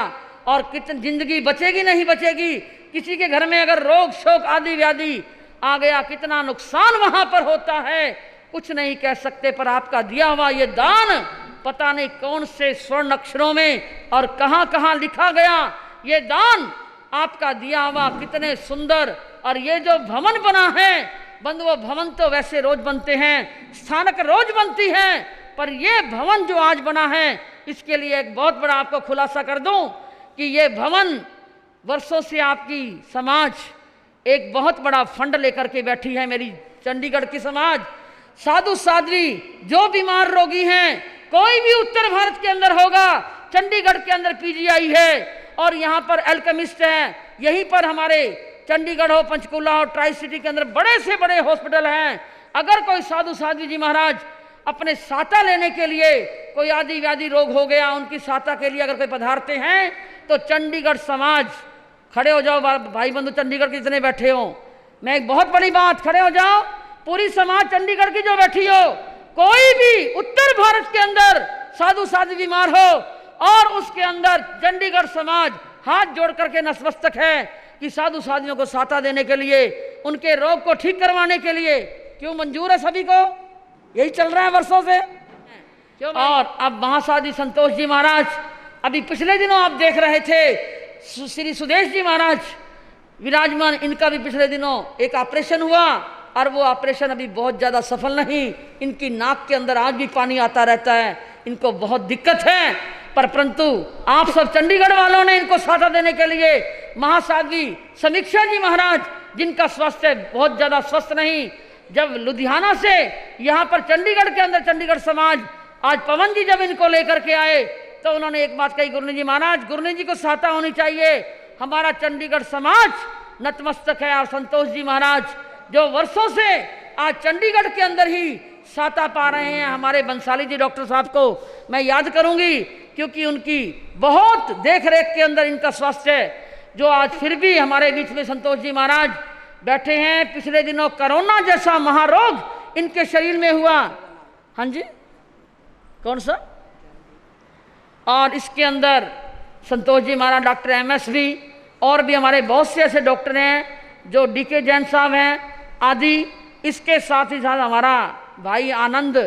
और कितनी जिंदगी बचेगी नहीं बचेगी। किसी के घर में अगर रोग शोक आदि व्याधि आ गया, कितना नुकसान वहां पर होता है, कुछ नहीं कह सकते। पर आपका दिया हुआ ये दान, पता नहीं कौन से स्वर्ण अक्षरों में और कहां कहां लिखा गया, ये दान आपका दिया हुआ कितने सुंदर। और ये जो भवन बना है बंधुओं, भवन तो वैसे रोज बनते हैं, स्थानक रोज बनती है, पर ये भवन जो आज बना है, इसके लिए एक बहुत बड़ा आपको खुलासा कर दूं कि ये भवन वर्षों से आपकी समाज एक बहुत बड़ा फंड लेकर के बैठी है। मेरी चंडीगढ़ की समाज, साधु साध्वी जो बीमार रोगी हैं, कोई भी उत्तर भारत के अंदर होगा, चंडीगढ़ के अंदर पीजीआई है और यहाँ पर एल्केमिस्ट है। यहीं पर हमारे चंडीगढ़ हो, पंचकूला हो, ट्राई सिटी के अंदर बड़े से बड़े हॉस्पिटल हैं। अगर कोई साधु साध्वी जी महाराज अपने सहायता लेने के लिए, कोई आदि व्याधि रोग हो गया, उनकी सहायता के लिए अगर कोई पधारते हैं तो चंडीगढ़ समाज, खड़े हो जाओ भाई बंधु, चंडीगढ़ के जितने बैठे हो, मैं एक बहुत बड़ी बात, खड़े हो जाओ, पूरी समाज चंडीगढ़ की जो बैठी हो, कोई भी उत्तर भारत के अंदर साधु साध्वी बीमार हो और उसके अंदर चंडीगढ़ समाज हाथ जोड़ करके नतमस्तक है कि साधु साध्वियों को सहायता देने के लिए, उनके रोग को ठीक करवाने के लिए। क्यों मंजूर है सभी को? यही चल रहा है वर्षों से। और अब महासाधु संतोष जी महाराज, अभी पिछले दिनों आप देख रहे थे श्री सुदेश जी महाराज विराजमान, इनका भी पिछले दिनों एक ऑपरेशन हुआ और वो ऑपरेशन अभी बहुत ज़्यादा सफल नहीं। इनकी नाक के अंदर आज भी पानी आता रहता है, इनको बहुत दिक्कत है। परंतु आप सब चंडीगढ़ वालों ने इनको सहायता देने के लिए महासाध्वी समीक्षा जी महाराज, जिनका स्वास्थ्य बहुत ज़्यादा स्वस्थ नहीं, जब लुधियाना से यहाँ पर चंडीगढ़ के अंदर चंडीगढ़ समाज, आज पवन जी जब इनको लेकर के आए तो उन्होंने एक बात कही, गुरनी जी महाराज, गुरनी जी को सहायता होनी चाहिए। हमारा चंडीगढ़ समाज नतमस्तक है। और संतोष जी महाराज जो वर्षों से आज चंडीगढ़ के अंदर ही सहायता पा रहे हैं, हमारे बंसाली जी डॉक्टर साहब को मैं याद करूंगी, क्योंकि उनकी बहुत देख रेख के अंदर इनका स्वास्थ्य है। जो आज फिर भी हमारे बीच में संतोष जी महाराज बैठे हैं। पिछले दिनों कोरोना जैसा महारोग इनके शरीर में हुआ, हाँ जी, कौन सा, और इसके अंदर संतोष जी महाराज, डॉक्टर MS भी, और भी हमारे बहुत से ऐसे डॉक्टर हैं, जो DK जैन साहब हैं आदि। इसके साथ ही साथ हमारा भाई आनंद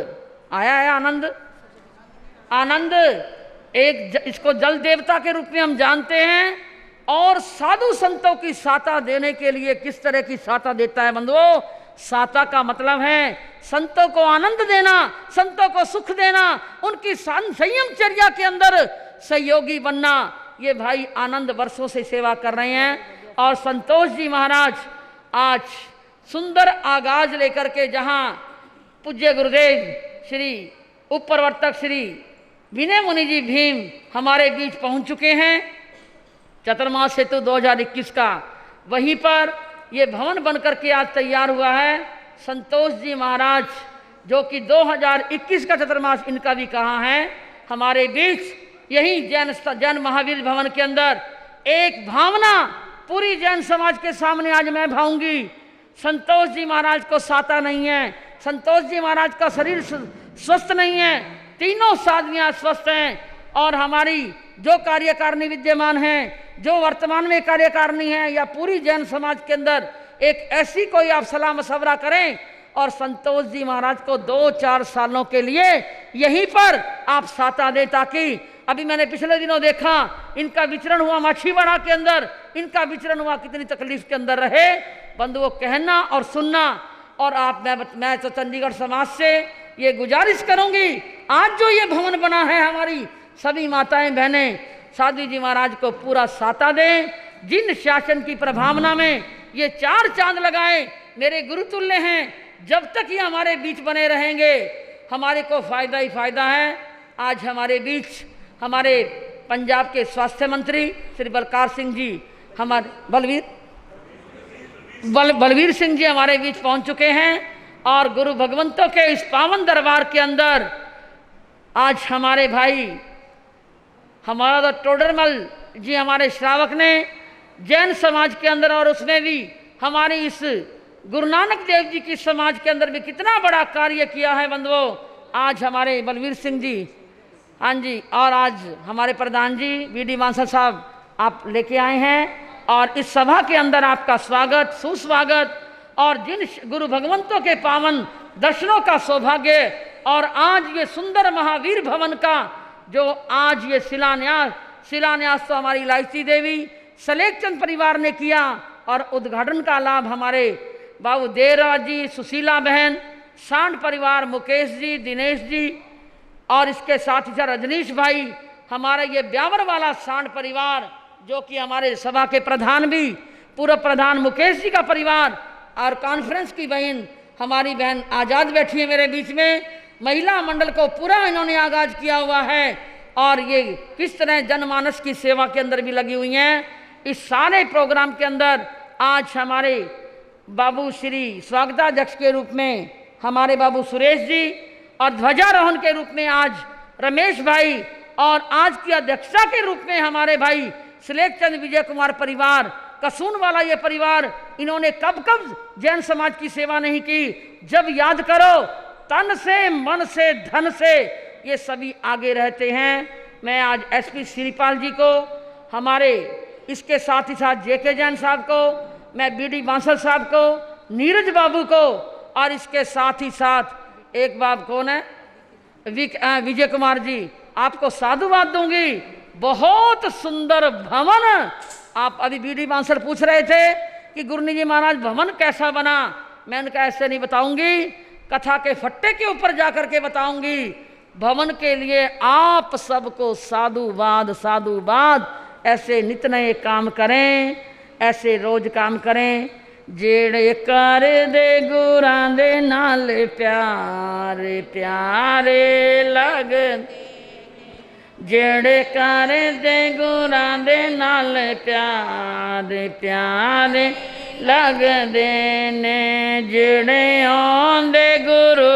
आया है। आनंद एक इसको जल देवता के रूप में हम जानते हैं, और साधु संतों की सहायता देने के लिए किस तरह की सहायता देता है बंधुओं। सहायता का मतलब है संतों को आनंद देना, संतों को सुख देना, उनकी संयम चर्या के अंदर सहयोगी बनना। ये भाई आनंद वर्षों से सेवा कर रहे हैं। और संतोष जी महाराज आज सुंदर आगाज लेकर के, जहां पूज्य गुरुदेव श्री उप प्रवर्तक श्री विनय मुनि जी भीम हमारे बीच पहुंच चुके हैं, चतुर्मास हेतु 2021 का, वहीं पर ये भवन बनकर के आज तैयार हुआ है। संतोष जी महाराज जो कि 2021 का चतुर्मास इनका भी कहाँ है हमारे बीच, यही जैन महावीर भवन के अंदर एक भावना पूरी जैन समाज के सामने आज मैं भाऊंगी। संतोष जी महाराज को साता नहीं है, संतोष जी महाराज का शरीर स्वस्थ नहीं है, तीनों साधवियां स्वस्थ हैं। और हमारी जो कार्यकारिणी विद्यमान है, जो वर्तमान में कार्यकारिणी है, या पूरी जैन समाज के अंदर एक ऐसी कोई आप सलाह मशवरा करें और संतोष जी महाराज को 2-4 सालों के लिए यहीं पर आप साता दें, ताकि अभी मैंने पिछले दिनों देखा इनका विचरण हुआ माछीवाड़ा के अंदर, इनका विचरण हुआ कितनी तकलीफ के अंदर रहे। बंधुओं, कहना और सुनना। और आप मैं तो चंडीगढ़ समाज से ये गुजारिश करूंगी, आज जो ये भवन बना है हमारी सभी माताएं बहनें साध्वी जी महाराज को पूरा साता दें। जिन शासन की प्रभावना में ये 4 चांद लगाए, मेरे गुरुतुल्य हैं, जब तक ये हमारे बीच बने रहेंगे हमारे को फायदा ही फायदा है। आज हमारे बीच हमारे पंजाब के स्वास्थ्य मंत्री श्री बलकार सिंह जी, हमारे बलवीर सिंह जी हमारे बीच पहुंच चुके हैं। और गुरु भगवंतों के इस पावन दरबार के अंदर आज हमारे भाई हमारा तो टोडरमल जी हमारे श्रावक ने जैन समाज के अंदर और उसमें भी हमारी इस गुरु नानक देव जी की समाज के अंदर भी कितना बड़ा कार्य किया है बंधुओं। आज हमारे बलवीर सिंह जी, हाँ जी, और आज हमारे प्रधान जी BD बांसल साहब आप लेके आए हैं और इस सभा के अंदर आपका स्वागत सुस्वागत। और जिन गुरु भगवंतों के पावन दर्शनों का सौभाग्य और आज ये सुंदर महावीर भवन का जो आज ये शिलान्यास तो हमारी इलायची देवी सलेखचंद परिवार ने किया और उद्घाटन का लाभ हमारे बाबू देवराज जी, सुशीला बहन, सांड परिवार, मुकेश जी, दिनेश जी और इसके साथ ही साथ रजनीश भाई, हमारा ये ब्यावर वाला सांड परिवार जो कि हमारे सभा के प्रधान भी पूर्व प्रधान मुकेश जी का परिवार और कॉन्फ्रेंस की बहन हमारी बहन आज़ाद बैठी है मेरे बीच में। महिला मंडल को पूरा इन्होंने आगाज किया हुआ है और ये किस तरह जनमानस की सेवा के अंदर भी लगी हुई हैं। इस सारे प्रोग्राम के अंदर आज हमारे बाबू श्री स्वागताध्यक्ष के रूप में हमारे बाबू सुरेश जी और ध्वजारोहण के रूप में आज रमेश भाई और आज की अध्यक्षता के रूप में हमारे भाई सलेखचंद विजय कुमार परिवार, कसून वाला ये परिवार, इन्होंने कब जैन समाज की सेवा नहीं की। जब याद करो तन से, मन से, धन से ये सभी आगे रहते हैं। मैं आज SP श्रीपाल जी को, हमारे इसके साथ ही साथ JK जैन साहब को, मैं BD बांसल साहब को, नीरज बाबू को और इसके साथ ही साथ एक बाब कौन है विजय कुमार जी, आपको साधुवाद दूंगी। बहुत सुंदर भवन। आप अभी BD बांसल पूछ रहे थे कि गुरनी जी महाराज भवन कैसा बना, मैंने कहा ऐसे नहीं बताऊंगी, कथा के फट्टे के ऊपर जाकर के बताऊंगी। भवन के लिए आप सबको साधुवाद साधुवाद। ऐसे नित नए काम करें, ऐसे रोज काम करें। जेड़े कर दे गुरां दे नाल प्यारे प्यारे लगन, जेड़े कर दे गुरां दे नाल प्यारे प्यारे लगदे ने, जेड़े आंदे गुरु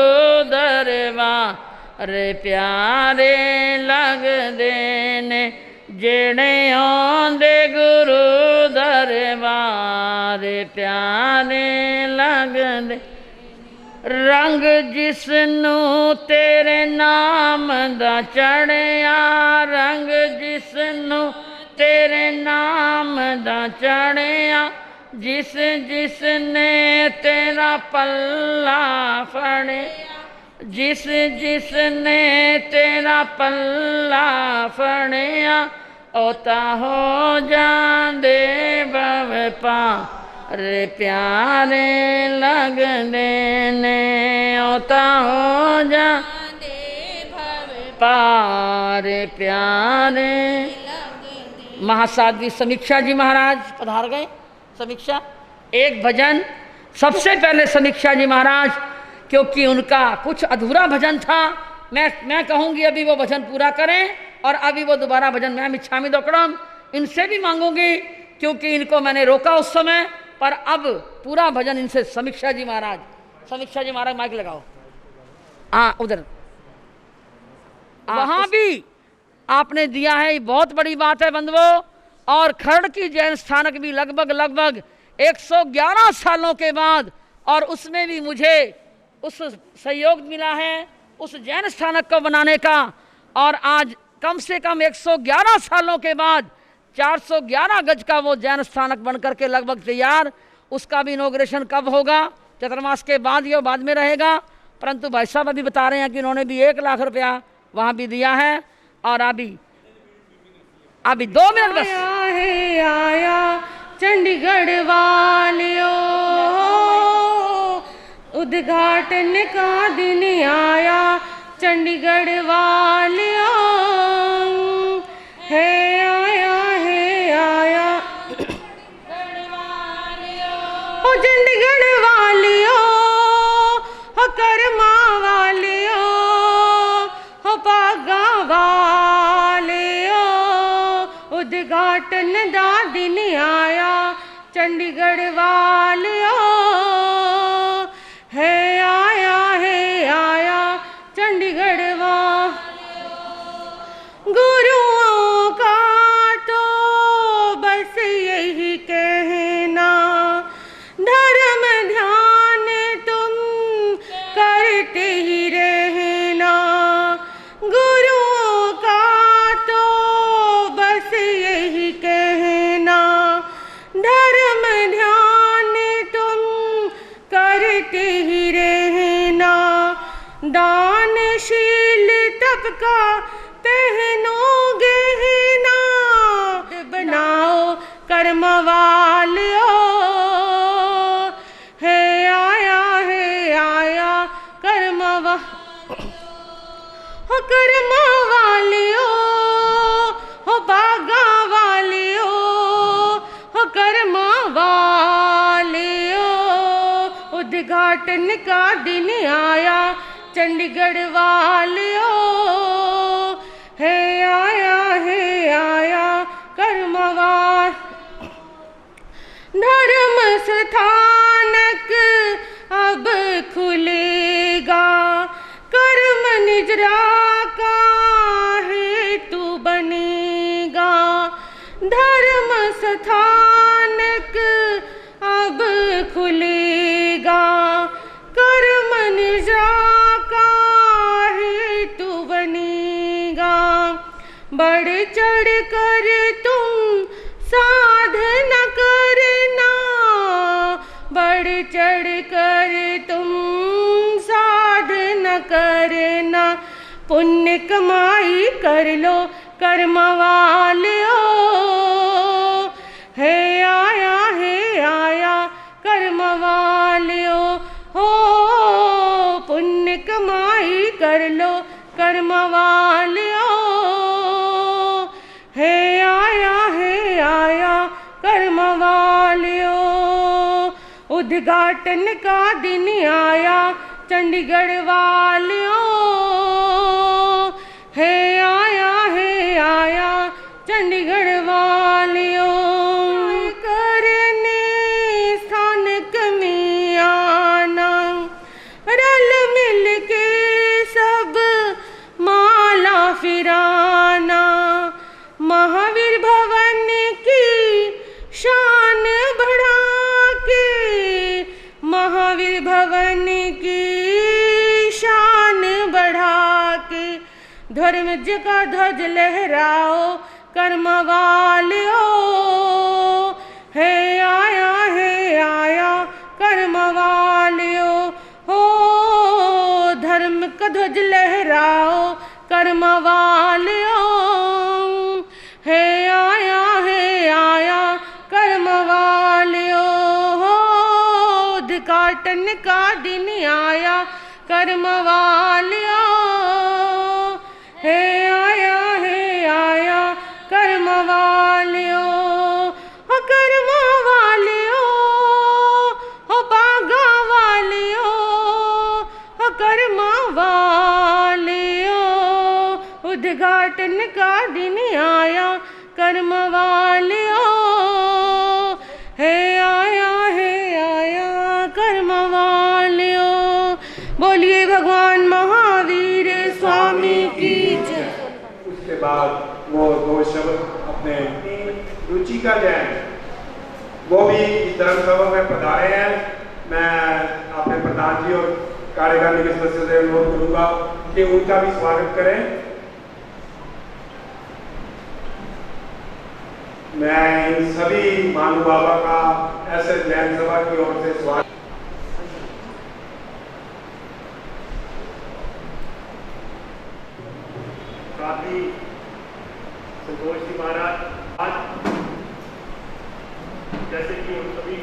दरबार प्यारे लगदे ने, जेड़े आंदे गुरु दरबार प्यारे लगदे। रंग जिसनू तेरे नाम दा चढ़िया, रंग जिसनू तेरे नाम दा चढ़िया, जिस जिसने तेरा पल्ला फड़े, जिस जिसने तेरा पल्ला फड़िया, ओता हो जांदे भव पार प्यारे लगदे ने, ओता हो जांदे भव पार प्यारे। महासाध्वी समीक्षा जी महाराज पधार गए। समीक्षा एक भजन सबसे पहले समीक्षा जी महाराज, क्योंकि उनका कुछ अधूरा भजन था, मैं कहूँगी अभी वो भजन पूरा करें और अभी वो दोबारा भजन मैं मिच्छामी दोकड़म इनसे भी मांगूंगी, क्योंकि इनको मैंने रोका उस समय, पर अब पूरा भजन इनसे। समीक्षा जी महाराज, समीक्षा जी महाराज माइक लगाओ। हाँ उधर, वहाँ भी आपने दिया है, ये बहुत बड़ी बात है बंधुओं। और खरड़ की जैन स्थानक भी लगभग 111 सालों के बाद, और उसमें भी मुझे उस सहयोग मिला है उस जैन स्थानक को बनाने का। और आज कम से कम 111 सालों के बाद 411 गज का वो जैन स्थानक बन करके लगभग तैयार। उसका भी इनॉग्रेशन कब होगा? चतुर्मास के बाद या बाद में रहेगा। परंतु भाई साहब अभी बता रहे हैं कि उन्होंने भी 1 लाख रुपया वहाँ भी दिया है। और अभी 2 मिनट बस। आया चंडीगढ़ वालियों, उद्घाटन का दिन आया चंडीगढ़ वालियों, है आया ओ चंडीगढ़ वालियों, हो कर्मा वालियों, हो पागा वालियों, उद्घाटन दा दिन आया चंडीगढ़ वालियों, है आया चंडीगढ़ वालियों। गुरुओं का तो बस यही कहना, धर्म ध्यान तुम करते ही रहना। गुरुओं का तो बस यही कहना, धर्म ध्यान तुम करते ही रहना। दानशील तब का पहनोगे ही ना, बनाओ कर्म वालियों, है आया कर्म हो कर्म वालियों, हो बागा वालियों, हो कर्म वालियों, उद्घाटन का दिन आया चंडीगढ़ वालियों, है आया कर्म वाल। धर्म स्थानक अब खुलेगा, कर्म निजरा का हेतु बनेगा। धर्म स्थानक अब खुलेगा, कर्म निजरा का हेतु बनेगा। बढ़ चढ़ कर तुम साधना करना, बढ़ चढ़ कर तुम साधना करना। पुण्य कमाई कर लो कर्म वालियों, है आया कर्म वालियों। हो पुण्य कमाई कर लो कर्म वालियों, है आया कर्म वालियों। उद्घाटन का दिन आया चंडीगढ़ वालियों, है आया चंडीगढ़ वालियों। करने स्थानक में आना, रल मिल के सब माला फिराना। महावीर भवन की शान बढ़ा के, महावीर भवन की शान बढ़ा के। धर्म का ध्वज लहराओ कर्म वालियों, है आया कर्म वालियों। हो धर्म का ध्वज लहराओ कर्म वालियों, है आया कर्म वालियों। हो उद्घाटन का दिन आया कर्म वालियों, है आया कर्म वालियों। हो कर्म वालियों, हो बागा वालियों, हो कर्म वालियों। उद्घाटन का दिन आया कर्म वालियों, है आया कर्म वालियों। बोलिए भगवान महावीर स्वामी की जय। उसके बाद वो 2 शब्द अपने रुचिका जैन वो भी इस धर्म सभा में पधारे हैं। मैं अपने प्रधान जी और कार्यकारिणी के सदस्य से अनुरोध करूंगा कि उनका भी स्वागत करें। मैं इन सभी महानुभावों का ऐसे जैन सभा की ओर से स्वागत। काफी संतोष जी महाराज, आज जैसे कि हम सभी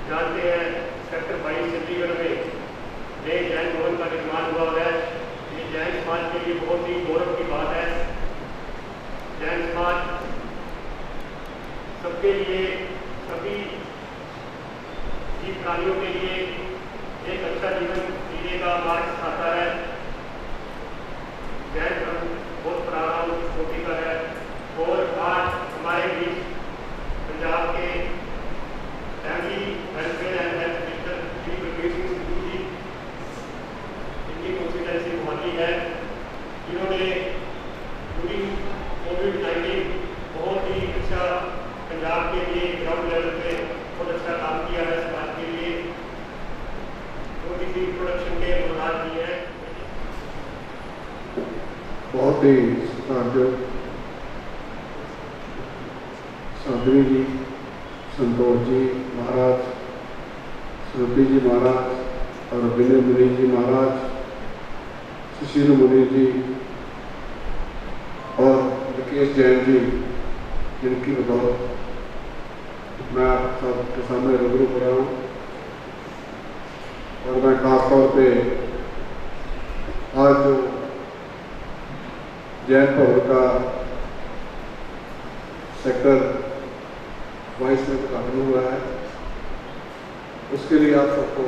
जानते हैं सेक्टर 22 चंडीगढ़ में नए जैन भवन का निर्माण हुआ है। ये जैन समाज के लिए बहुत ही गौरव की बात है। जैन समाज सबके लिए, सभी जीव प्राणियों के लिए एक अच्छा जीवन जीने का मार्ग सिखाता है। जैन धर्म बहुत प्रारंभ कोटि का है और आज हमारे बीच पंजाब के family welfare and health minister Shri Balbir Singh Sidhu ji, इनकी कॉन्स्टिट्यूएंसी मोहाली है, जिन्होंने पूरी कोविड-19 बहुत ही अच्छा पंजाब के लिए ग्राउंड लेवल पे बहुत अच्छा काम किया है समाज के लिए। छोटी सी इंट्रोडक्शन के अनुरोध किए हैं। बहुत ही सत्कारयोग साध्वी जी, संतोष जी महाराज, श्रुति जी महाराज और विनय मुनि जी महाराज, सुशील मुनि जी और राकेश जैन जी, जिनकी बदौलत मैं आप सबके सामने रूबरू हो रहा हूँ। और मैं खास तौर पे आज जो जैन भवन का सेक्टर 22 में उद्घाटन हुआ है, उसके लिए आप सबको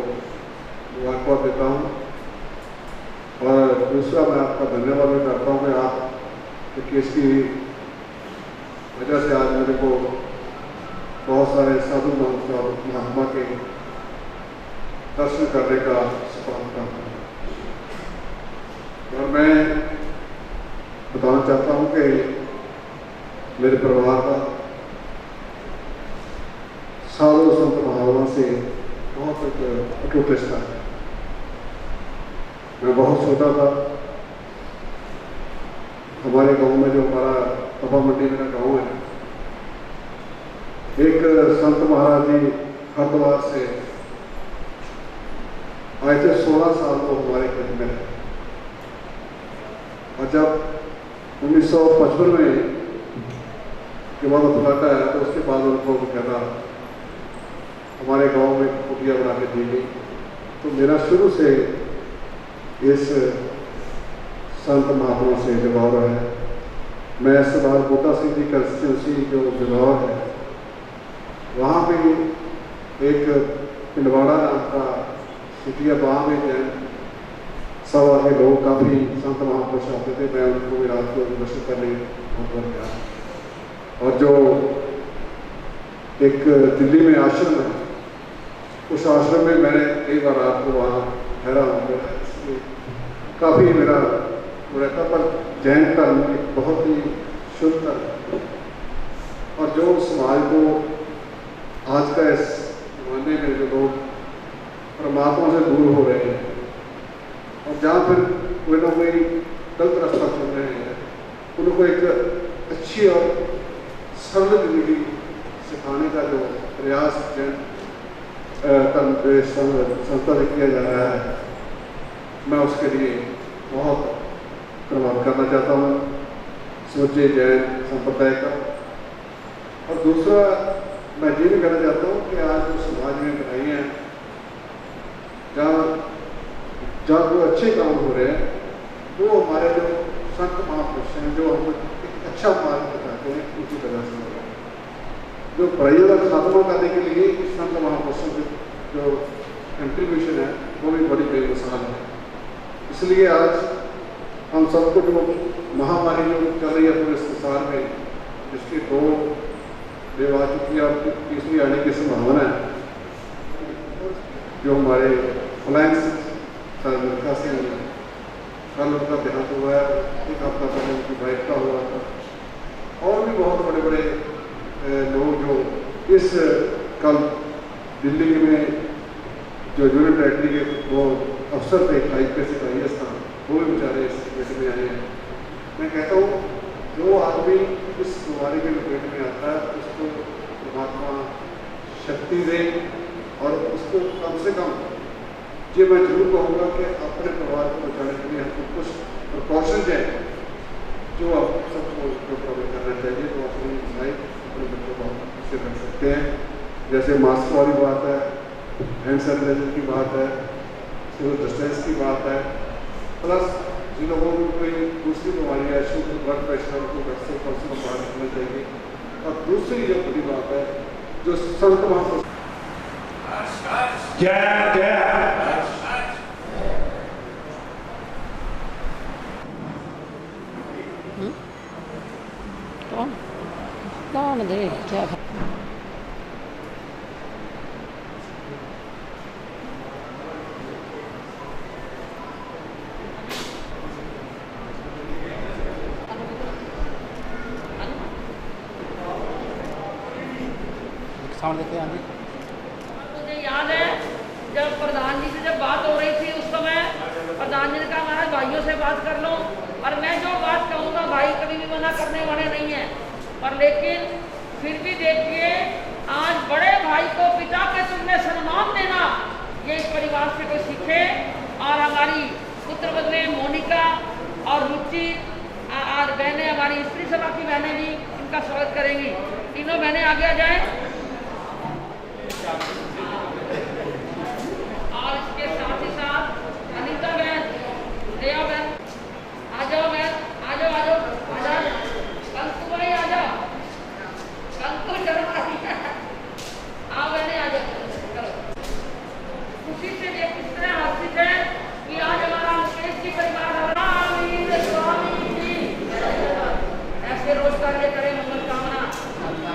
मुबारकबाद देता हूँ। और दूसरा मैं आपका धन्यवाद भी करता हूँ कि आप इसकी वजह से आज मेरे को बहुत सारे साधु महात्मा के दर्शन करने का सौभाग्य प्राप्त हुआ। और मैं बताना चाहता हूँ कि मेरे परिवार का साधु संत भावना से बहुत एक अटूट रिश्ता है। मैं बहुत छोटा था, हमारे गांव में जो हमारा तपा मंडी मेरा गांव है, एक संत महाराज जी हरिद्वार से आए थे। 16 साल तो हमारे घर में रहे। और जब 1955 में के बाद उद्घाटन आया तो उसके बाद उनको कहता हमारे गांव में कुटिया बना के दी गई। तो मेरा शुरू से इस संत महात्मा से जुड़ाव है। मैं सरदार बूटा सिंह जी कंस्टिट्यूंसी जो जुड़ाव है, वहाँ पे एक पिंडवाड़ा नाम का सिटिया, वहाँ में जैन सभा के लोग काफ़ी संत महापुरुष आते थे। मैं उनको भी रात को दर्शन करने पर गया। और जो एक दिल्ली में आश्रम है, उस आश्रम में मैंने कई बार रात को वहाँ ठहरा हूँ। काफ़ी मेरा रहता, पर जैन धर्म एक बहुत ही शुद्ध धर्म है। और जो समाज को आज का इस जमाने में जो लोग परमात्मा से दूर हो रहे हैं और जहाँ फिर कोई ना कोई गलत रास्ता चल रहे हैं, उनको एक अच्छी और सरल जिंदगी सिखाने का जो प्रयास संस्था से किया जा रहा है, मैं उसके लिए बहुत धन्यवाद करना चाहता हूँ सोचे जैन संप्रदाय का। और दूसरा मैं ये भी कहना चाहता हूँ कि आज जो समाज में बनाई हैं, जहाँ वो अच्छे काम हो रहे हैं, वो हमारे जो संत महापुरुष हैं, जो हम एक अच्छा मार्ग बताते हैं, उसी वजह से हो रहा है। जो बुराइयों का खात्मा करने के लिए इस संत महापुरुषों की जो कंट्रीब्यूशन है, वो भी बड़ी बेमिसाल है। इसलिए आज हम सबको जो महामारी जो चल रही है पूरे संसार में, जिसकी 2 वेव आ चुकी है और तीसरी आने की संभावना है, जो हमारे फ्लाइंग कल उनका देहांत हुआ है, एक हफ्ता पहले उनकी वाइफ का हुआ था, और भी बहुत बड़े बड़े लोग जो इस कल दिल्ली में जो यूनियन टेरेटरी के वो अफसर थे, IPS था, वो भी बेचारे इस लपेट में आए हैं। मैं कहता हूँ जो आदमी इस बीमारी के लपेट में आता है उसको परमात्मा शक्ति दे, और उसको कम से कम ये मैं जरूर कहूँगा कि अपने परिवार को बचाने के लिए हमको कुछ प्रिकॉशन है जो आप सबको फॉलो करना चाहिए, तो अपनी लाइफ अपने बच्चों को इससे रख सकते हैं। जैसे मास्क वाली बात है, हैंड सैनिटाइजर की बात है, सोशल डिस्टेंस की बात है, प्लस जिन लोगों को कोई दूसरी बीमारी है, शुगर ब्लड प्रेशर, उनको घर से कम बाहर निकलना चाहिए। और दूसरी जो बड़ी बात है जो संत महापुरुष कौन दे क्या मुझे याद है जब प्रधान जी से जब बात हो रही थी उस समय प्रधान जी ने कहा महाराज भाइयों से बात कर लो, और मैं जो बात कहूँगा भाई कभी भी मना करने वाले नहीं हैं। पर लेकिन फिर भी देखिए आज बड़े भाई को पिता के तुमने सम्मान देना, ये इस परिवार से कोई सीखे। और हमारी पुत्र बदले मोनिका और रुचि और बहनें, हमारी स्त्री सभा की बहनें भी इनका स्वागत करेंगी। तीनों बहनें आगे आ जाएं। और इसके साथ ही साथ अनीता बहन, दया बहन, आ जाओ बहन, आ जाओ आ जाओ आ जाओ, कंकु भाई आ जाओ, कंकु चलो आओ बहने आ जाओ। चलो खुशी से देख किस तरह हर्षित है कि आज हमारा मुकेश जी परिवार महावीर स्वामी जी ऐसे रोज कार्य करें, मंगल कामना।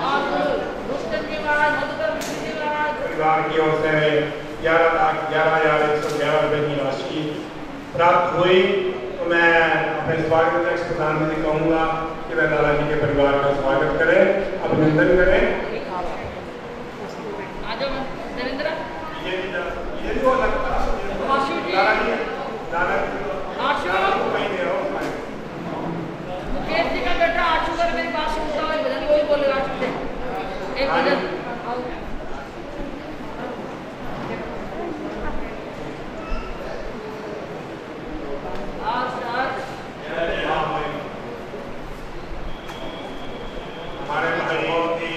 और रुस्तम जी महाराज, मधुकर जी महाराज परिवार की ओर से 11,11,111 रुपए की राशि प्राप्त हुई। तो मैं अपने स्वागत अध्यक्ष प्रधानमंत्री कहूँगा कि वह दादाजी के परिवार का स्वागत करें, अभिनंदन करें। आ जाओ देवेंद्र, ये जो लगता है आशु जी, आशु मुकेश जी का बेटा आशु कर मेरी बात सुनता है, भजन वही बोलेगा। आशु से एक भजन हमारे भाइयों की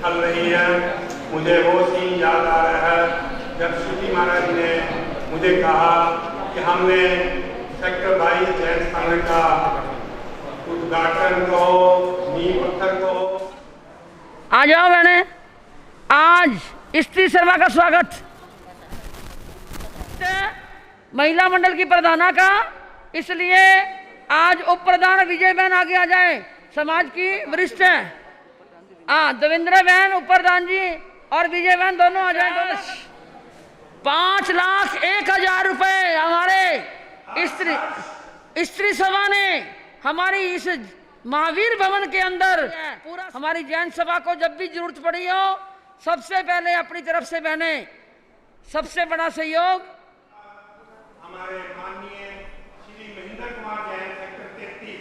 खल रही है। मुझे वो सीन याद आ रहा है जब श्री महाराज ने मुझे कहा कि हमने सेक्टर 22 जैन संघ का उद्घाटन को, नींव पत्थर को। आ जाओ बहने, आज स्त्री सभा का स्वागत महिला मंडल की प्रधाना का, इसलिए आज उप प्रधान विजय बहन आगे आ जाए, समाज की वरिष्ठ है। देवेंद्र बहन उप प्रधान जी और विजय बहन दोनों आ जाए। 5,01,000 रुपए हमारे स्त्री सभा ने हमारी इस महावीर भवन के अंदर पूरा हमारी जैन सभा को जब भी जरूरत पड़ी हो, सबसे पहले अपनी तरफ से बहने सबसे बड़ा सहयोग हमारे माननीय श्री महेंद्र कुमार जैन सेक्टर 33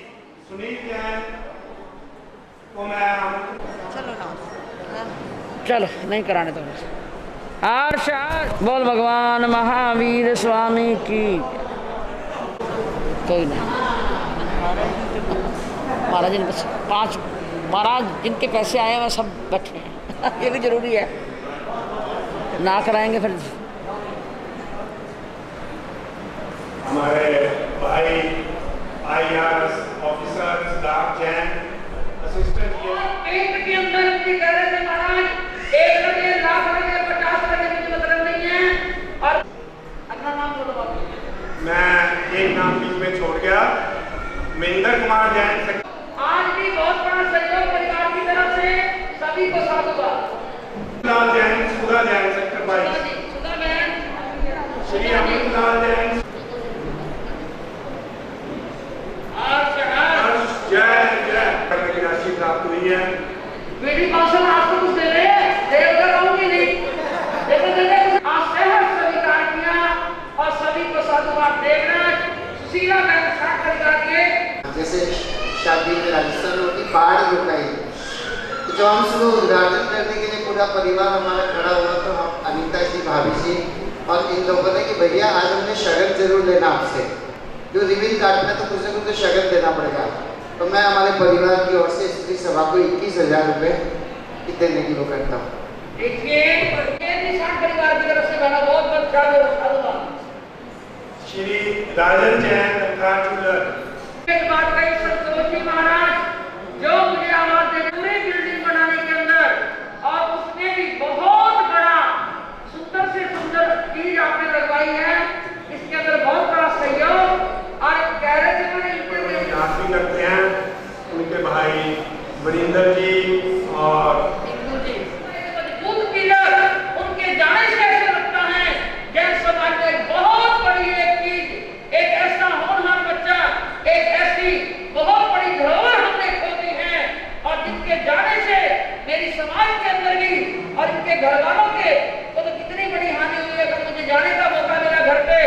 सुनील जैन को मैं चलो नहीं कराने दो। हर्ष बोल भगवान महावीर स्वामी की। कोई नहीं, महाराज जी ने बस 5 महाराज जिनके पैसे आए हैं सब बैठे हैं ये भी जरूरी है, ना कराएंगे फिर। हमारे भाई IRS officer staff Jain assistant के अंदर इनकी कह रहे थे महाराज 1 लगे, लाख लगे, 50 लगे, मुझे मतलब नहीं है। और अपना नाम बोलो। मैं एक नाम बीच में छोड़ गया, महेंद्र कुमार जैन। आज भी बहुत बड़ा सहयोग परिवार की तरफ से सभी को साथ हुआ। सुधा जैन सेक्टर 22, सुधा बहन, श्री अमित लाल जैन, सुशीला बहन साथ परिवार के जैसे शादी में राजस्थान में होती बाढ़ रुकाई, तो जब हम सुबह उद्घाटन करने के लिए पूरा परिवार हमारा खड़ा हुआ तो हम अनीता जी, भाभी जी और इन लोगों ने कि भैया आज हमने शगन जरूर लेना आपसे, जो रिबन काटना तो कुछ न कुछ शगन देना पड़ेगा। तो मैं हमारे परिवार की ओर से स्त्री सभा को 21,000 रुपये देने की वो करता हूँ। देखिए निशान परिवार की तरफ से बना बहुत बहुत धन्यवाद। श्री राजन जैन एक बात कही संतोष जी महाराज जो मुझे आवाज दे पूरी बिल्डिंग बनाने के अंदर और उसमें भी बहुत बड़ा सुंदर से सुंदर चीज आपने लगवाई है, इसके अंदर बहुत बड़ा सहयोग और गैरेज में भी करते हैं उनके भाई वरिंदर जी और मजबूत पिलर उनके जाने से ऐसा लगता है जैन समाज में बहुत बड़ी एक चीज, एक ऐसा होनहार बच्चा, एक ऐसी बहुत बड़ी धरोहर हमने खो दी है और जिनके जाने से मेरी समाज के अंदर भी और इनके घर वालों के को तो कितनी बड़ी हानि हुई है। अगर मुझे जाने का मौका मिला घर पे,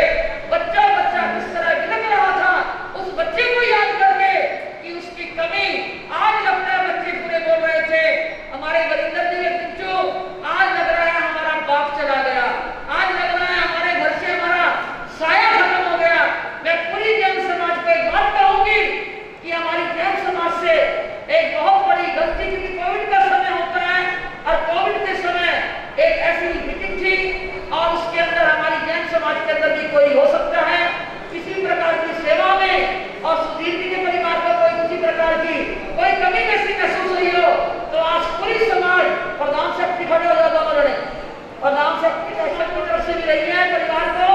बच्चा बच्चा किस तरह बिलख रहा था, उस बच्चे को याद करके कि उसकी कमी आज लगता है बच्चे पूरे बोल रहे थे हमारे वरिंदर जी के बच्चों, आज लग रहा है हमारा बाप चला गया, आज लग रहा है हमारे घर से हमारा साया खत्म हो गया। मैं पूरी जैन समाज को एक बात कहूंगी कि हमारी जैन समाज से एक बहुत बड़ी गलती, क्योंकि कोविड का समय होता है और कोविड के समय एक ऐसी मीटिंग थी और उसके अंदर हमारी जैन समाज के अंदर भी कोई हो सकता है किसी प्रकार की सेवा में और सुधीर जी के परिवार को कोई किसी प्रकार की कोई कमी कैसी महसूस हुई हो तो आज पूरी समाज प्रधान शक्ति खड़े हो जाता उन्होंने प्रधान शक्ति की तरफ से भी रही है परिवार को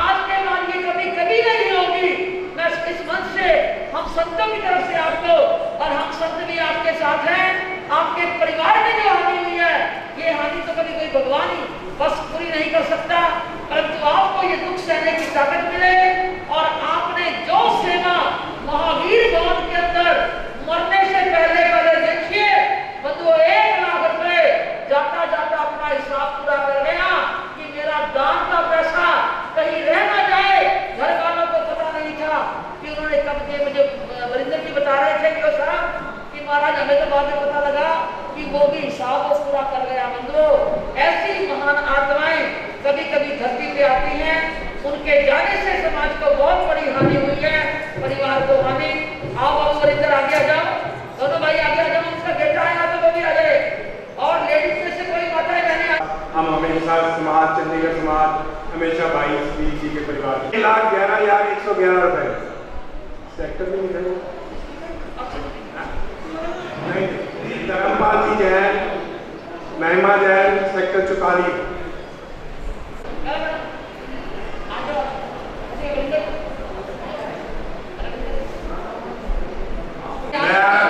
आज के बाद ये कभी कभी नहीं होगी। मैं इस मंच से हम संतों की तरफ से आपको और हम संत भी आपके साथ हैं, आपके परिवार में जो हानि हुई है ये हानि तो कभी कोई भगवान ही बस पूरी नहीं कर सकता, परंतु आपको ये दुख सहने की ताकत मिले और आपने जो सेवा महावीर भवन के अंदर मरने से पहले देखिए बंधुओं 1 लाख रुपए जाता जाता अपना हिसाब पूरा कर गया कि मेरा दान का पैसा कहीं रह ना जाए। घर वालों को पता नहीं था कि उन्होंने कब के, मुझे वरिंदर जी बता रहे थे कि साहब कि महाराज हमें तो बाद में पता लगा कि वो भी हिसाब वो पूरा कर गया। बंधुओं ऐसी महान आत्माएं कभी कभी धरती पे आती हैं, उनके जाने से समाज को बहुत बड़ी हानि हुई है, परिवार को हानि। आओ बाबू वरिंदर आगे आ जाओ, दोनों भाई आगे आ जाओ, उसका बेटा आया तो वो भी आ जाए और लेडीज में से कोई माताएं बहनें हम हमेशा समाज चंडीगढ़ समाज हमेशा भाई सुधीर जी के परिवार 1,11,111 रुपए सेक्टर में निकले नहीं। धर्मपाल जी जैन, महिमा जैन, सेक्टर 44।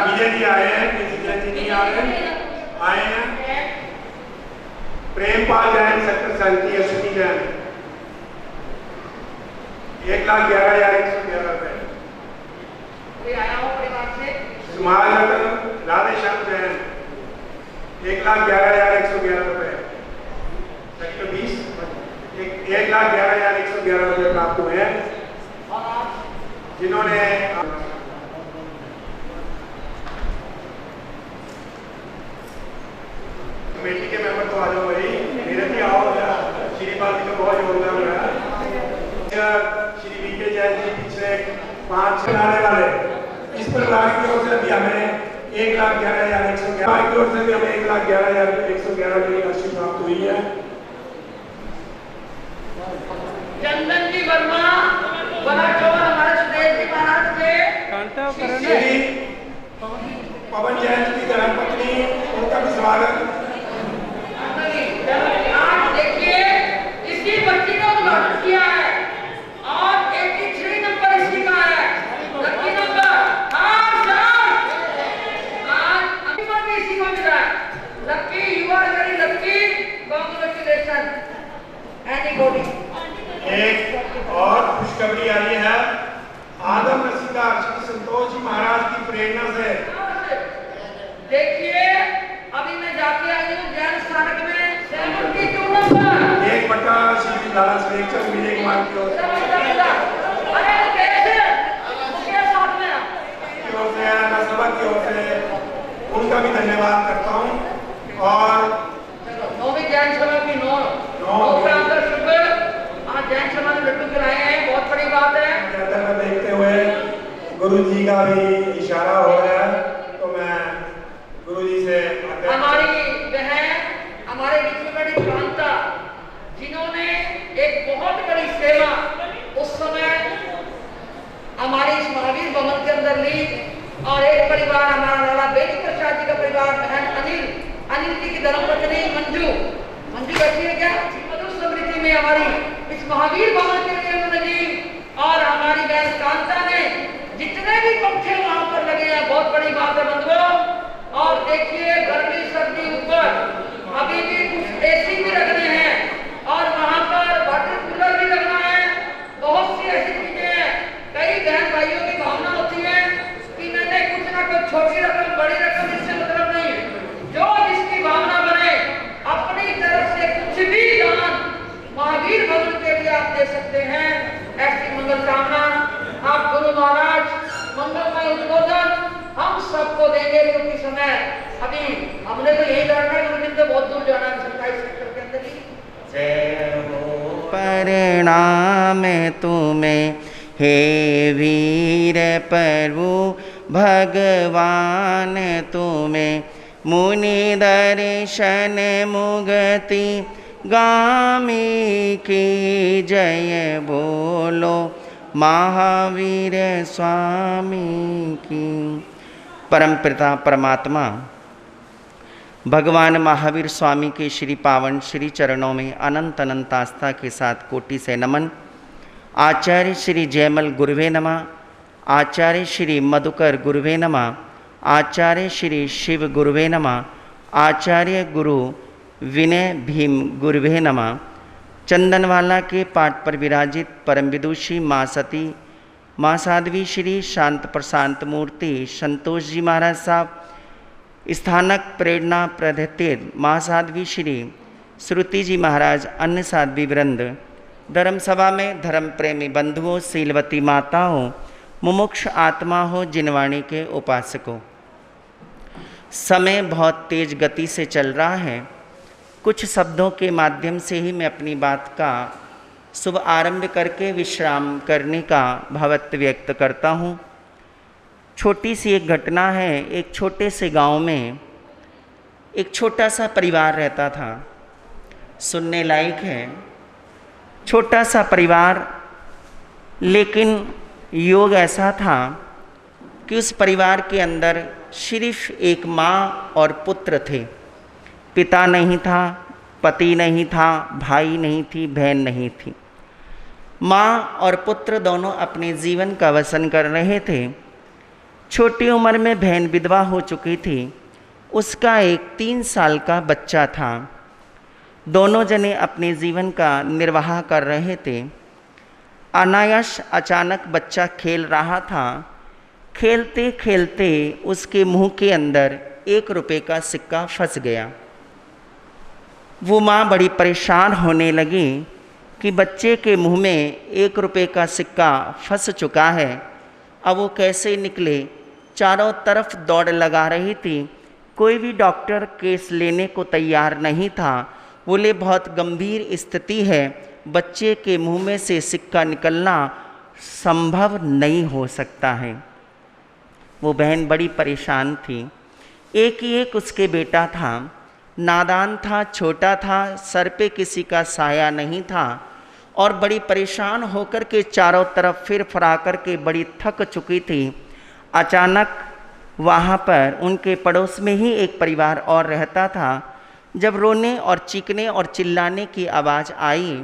विजय जी आए हैं, विजय जी नहीं आए हैं। प्रेमपाल जैन सेक्टर 37, अश्विनी जैन 1,11,111 रुपए। समाज रत्न राधेश्याम जैन 1,11,111 रुपए सेक्टर 20, 1,11,111 रुपए प्राप्त हुए हैं जिन्होंने कमेटी के मेंबर तो आ जाओ भाई, मेरे भी आओ, श्रीपाल जी का बहुत योगदान रहा। श्री वीके जैन जी पिछले 5 आने वाले इस परिवार की ओर से भी हमें 1,11,111 की ओर से भी हमें 1,11,111 की राशि प्राप्त हुई है। चंदन जी वर्मा बड़ा चौहान हमारे सुदेश जी महाराज के श्री पवन जैन की धर्मपत्नी, उनका भी स्वागत। आज देखिए इसकी बच्ची ने उद्घाटन किया है और 83 नंबर इसकी का है, लकी नंबर। आज अभी इसी को मिला है। Lucky, you are very lucky, congratulation anybody. एक और खुशखबरी आई है आदम रसीदा श्री संतोष जी महाराज की प्रेरणा से। देखिए अभी मैं जाके आई हूँ जैन स्थानक में 72 नंबर 1 बटा श्री लाला श्री विजय कुमार की ओर। अरे कैसे ओर से मैं सबक की ओर से उनका भी धन्यवाद करता हूँ। और नौवीं जैन सभा की नौ आज जैन सभा ने लड्डू खिलाए हैं, बहुत बड़ी बात है। में देखते हुए गुरु जी का भी इशारा हो रहा है, तो मैं गुरु जी से हमारी बहन हमारे बीच में बड़ी कांता, जिन्होंने एक बहुत बड़ी सेवा उस समय हमारे इस महावीर भवन के अंदर ली। और एक परिवार हमारा लाला बेटी प्रसाद जी का परिवार, बहन अनिल जी की धर्मपत्नी मंजू बैठी है क्या मधुर समृद्धि में हमारी इस महावीर भवन के लिए उन्होंने दी। और हमारी बहन कांता ने जितने भी पंखे वहां पर लगे हैं, बहुत बड़ी बात है बंधुओं। और देखिए गर्मी सर्दी ऊपर अभी भी कुछ एसी भी लगने हैं और वहां पर वाटर कूलर भी लगना है। बहुत सी ऐसी चीजें हैं। कई बहन भाइयों की भावना होती है कि मैंने कुछ ना कुछ छोटी रकम बड़ी रकम इससे मतलब नहीं, जो जिसकी भावना बने अपनी तरफ से कुछ भी दान महावीर भवन के लिए आप दे सकते हैं। ऐसी मंगल कामना आप गुरु महाराज मंगलमय उद्बोधन हम सबको देंगे, क्योंकि समय अभी हमने तो यही लड़ना है, लेकिन तो बहुत दूर जाना है 27 सेक्टर के अंदर ही। परिणाम तुम्हें हे वीर प्रभु भगवान तुम्हें मुनि दर्शन मुगति गामी की जय बोलो महावीर स्वामी की। परमपिता परमात्मा भगवान महावीर स्वामी के श्री पावन श्री चरणों में अनंत अनंत आस्था के साथ कोटि से नमन। आचार्य श्री जयमल गुरुवे नमः, आचार्य श्री मधुकर गुरुवे नमः, आचार्य श्री शिव गुरुवे नमः, आचार्य गुरु विनय भीम गुरुवे नमः। चंदनवाला के पाठ पर विराजित परम विदुषी माँ सती, माँ साध्वी श्री शांत प्रशांत मूर्ति संतोष जी महाराज साहब, स्थानक प्रेरणा प्रदत्त माँ साध्वी श्री श्रुति जी महाराज, अन्य साध्वी वृंद, धर्म सभा में धर्म प्रेमी बंधुओं, शीलवती माताओं, मुमुक्ष आत्मा हो, जिनवाणी के उपासकों। समय बहुत तेज गति से चल रहा है। कुछ शब्दों के माध्यम से ही मैं अपनी बात का शुभ आरंभ करके विश्राम करने का भावत्व व्यक्त करता हूँ। छोटी सी एक घटना है। एक छोटे से गांव में एक छोटा सा परिवार रहता था। सुनने लायक है, छोटा सा परिवार, लेकिन योग ऐसा था कि उस परिवार के अंदर सिर्फ एक माँ और पुत्र थे। पिता नहीं था, पति नहीं था, भाई नहीं थी, बहन नहीं थी। माँ और पुत्र दोनों अपने जीवन का वसन कर रहे थे। छोटी उम्र में बहन विधवा हो चुकी थी। उसका एक 3 साल का बच्चा था। दोनों जने अपने जीवन का निर्वाह कर रहे थे। अनायास अचानक बच्चा खेल रहा था। खेलते खेलते उसके मुंह के अंदर 1 रुपये का सिक्का फंस गया। वो माँ बड़ी परेशान होने लगी कि बच्चे के मुंह में 1 रुपये का सिक्का फंस चुका है, अब वो कैसे निकले। चारों तरफ दौड़ लगा रही थी। कोई भी डॉक्टर केस लेने को तैयार नहीं था। बोले बहुत गंभीर स्थिति है, बच्चे के मुंह में से सिक्का निकलना संभव नहीं हो सकता है। वो बहन बड़ी परेशान थी। एक ही एक उसके बेटा था, नादान था, छोटा था, सर पे किसी का साया नहीं था और बड़ी परेशान होकर के चारों तरफ फिर फरा कर के बड़ी थक चुकी थी। अचानक वहाँ पर उनके पड़ोस में ही एक परिवार और रहता था। जब रोने और चीखने और चिल्लाने की आवाज़ आई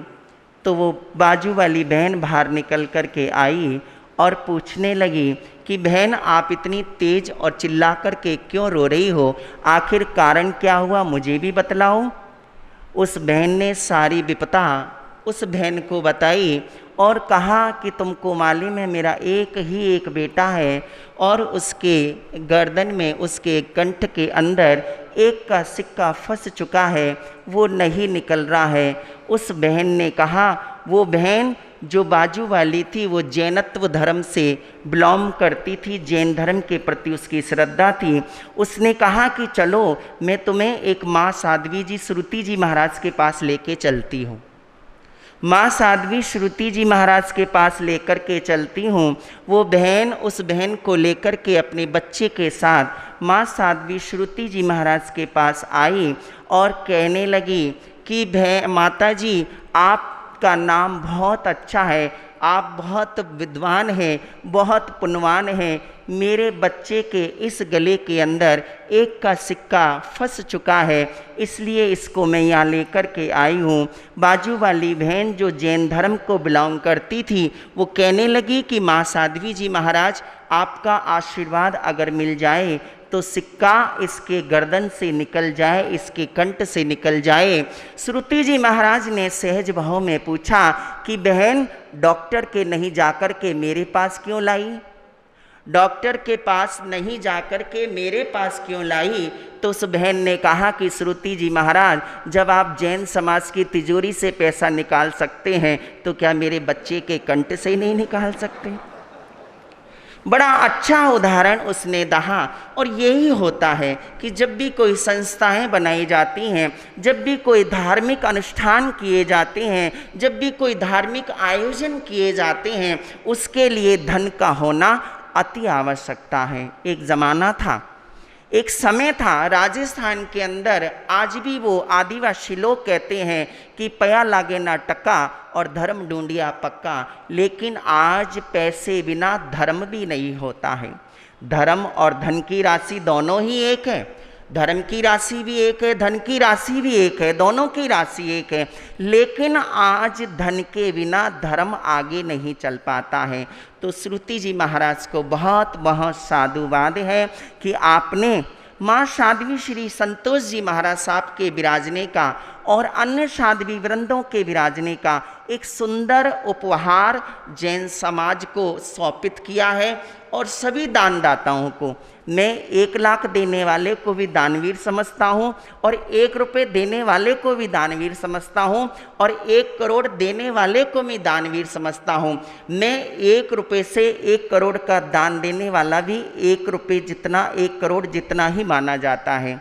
तो वो बाजू वाली बहन बाहर निकल कर के आई और पूछने लगी कि बहन आप इतनी तेज और चिल्ला कर के क्यों रो रही हो, आखिर कारण क्या हुआ, मुझे भी बतलाओ। उस बहन ने सारी विपदा उस बहन को बताई और कहा कि तुमको मालूम है मेरा एक ही एक बेटा है और उसके गर्दन में, उसके कंठ के अंदर 1 का सिक्का फंस चुका है, वो नहीं निकल रहा है। उस बहन ने कहा वो बहन जो बाजू वाली थी वो जैनत्व धर्म से बिलोंग करती थी, जैन धर्म के प्रति उसकी श्रद्धा थी। उसने कहा कि चलो मैं तुम्हें एक माँ साध्वी जी श्रुति जी महाराज के पास लेके चलती हूँ। माँ साध्वी श्रुति जी महाराज के पास लेकर के चलती हूँ। वो बहन उस बहन को लेकर के अपने बच्चे के साथ माँ साध्वी श्रुति जी महाराज के पास आई और कहने लगी कि माता जी आपका नाम बहुत अच्छा है, आप बहुत विद्वान हैं, बहुत पुण्यवान हैं। मेरे बच्चे के इस गले के अंदर एक का सिक्का फंस चुका है, इसलिए इसको मैं यहाँ लेकर के आई हूँ। बाजू वाली बहन जो जैन धर्म को बिलोंग करती थी वो कहने लगी कि माँ साध्वी जी महाराज आपका आशीर्वाद अगर मिल जाए तो सिक्का इसके गर्दन से निकल जाए, इसके कंठ से निकल जाए। श्रुति जी महाराज ने सहज भाव में पूछा कि बहन डॉक्टर के नहीं जाकर के मेरे पास क्यों लाई? डॉक्टर के पास नहीं जाकर के मेरे पास क्यों लाई? तो उस बहन ने कहा कि श्रुति जी महाराज जब आप जैन समाज की तिजोरी से पैसा निकाल सकते हैं तो क्या मेरे बच्चे के कंठ से नहीं निकाल सकते? बड़ा अच्छा उदाहरण उसने दहा। और यही होता है कि जब भी कोई संस्थाएं बनाई जाती हैं, जब भी कोई धार्मिक अनुष्ठान किए जाते हैं, जब भी कोई धार्मिक आयोजन किए जाते हैं, उसके लिए धन का होना अति आवश्यकता है। एक ज़माना था, एक समय था राजस्थान के अंदर, आज भी वो आदिवासी लोग कहते हैं कि पया लागे ना टका और धर्म ढूंढिया पक्का। लेकिन आज पैसे बिना धर्म भी नहीं होता है। धर्म और धन की राशि दोनों ही एक है। धर्म की राशि भी एक है, धन की राशि भी एक है, दोनों की राशि एक है। लेकिन आज धन के बिना धर्म आगे नहीं चल पाता है। तो श्रुति जी महाराज को बहुत बहुत साधुवाद है कि आपने माँ साध्वी श्री संतोष जी महाराज साहब के विराजने का और अन्य साध्वी वृंदों के विराजने का एक सुंदर उपहार जैन समाज को सौंपित किया है। और सभी दानदाताओं को मैं 1 लाख देने वाले को भी दानवीर समझता हूँ, और 1 रुपये देने वाले को भी दानवीर समझता हूँ, और 1 करोड़ देने वाले को भी दानवीर समझता हूँ। मैं 1 रुपये से 1 करोड़ का दान देने वाला भी 1 रुपये जितना, 1 करोड़ जितना ही माना जाता है।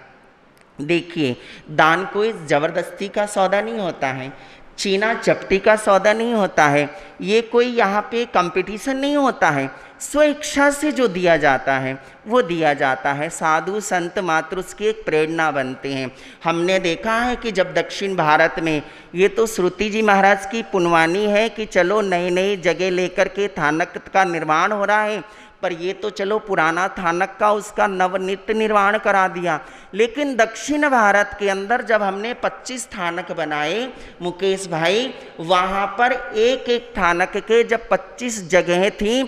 देखिए, दान कोई ज़बरदस्ती का सौदा नहीं होता है, चीना चपटी का सौदा नहीं होता है, ये कोई यहाँ पे कंपटीशन नहीं होता है। स्वेच्छा से जो दिया जाता है वो दिया जाता है। साधु संत मात्र उसकी एक प्रेरणा बनते हैं। हमने देखा है कि जब दक्षिण भारत में, ये तो श्रुति जी महाराज की पुण्यवानी है कि चलो नई नई जगह लेकर के थानक का निर्माण हो रहा है, पर ये तो चलो पुराना थानक का उसका नवनित निर्माण करा दिया। लेकिन दक्षिण भारत के अंदर जब हमने 25 थानक बनाए मुकेश भाई, वहाँ पर एक एक थानक के जब 25 जगहें थी,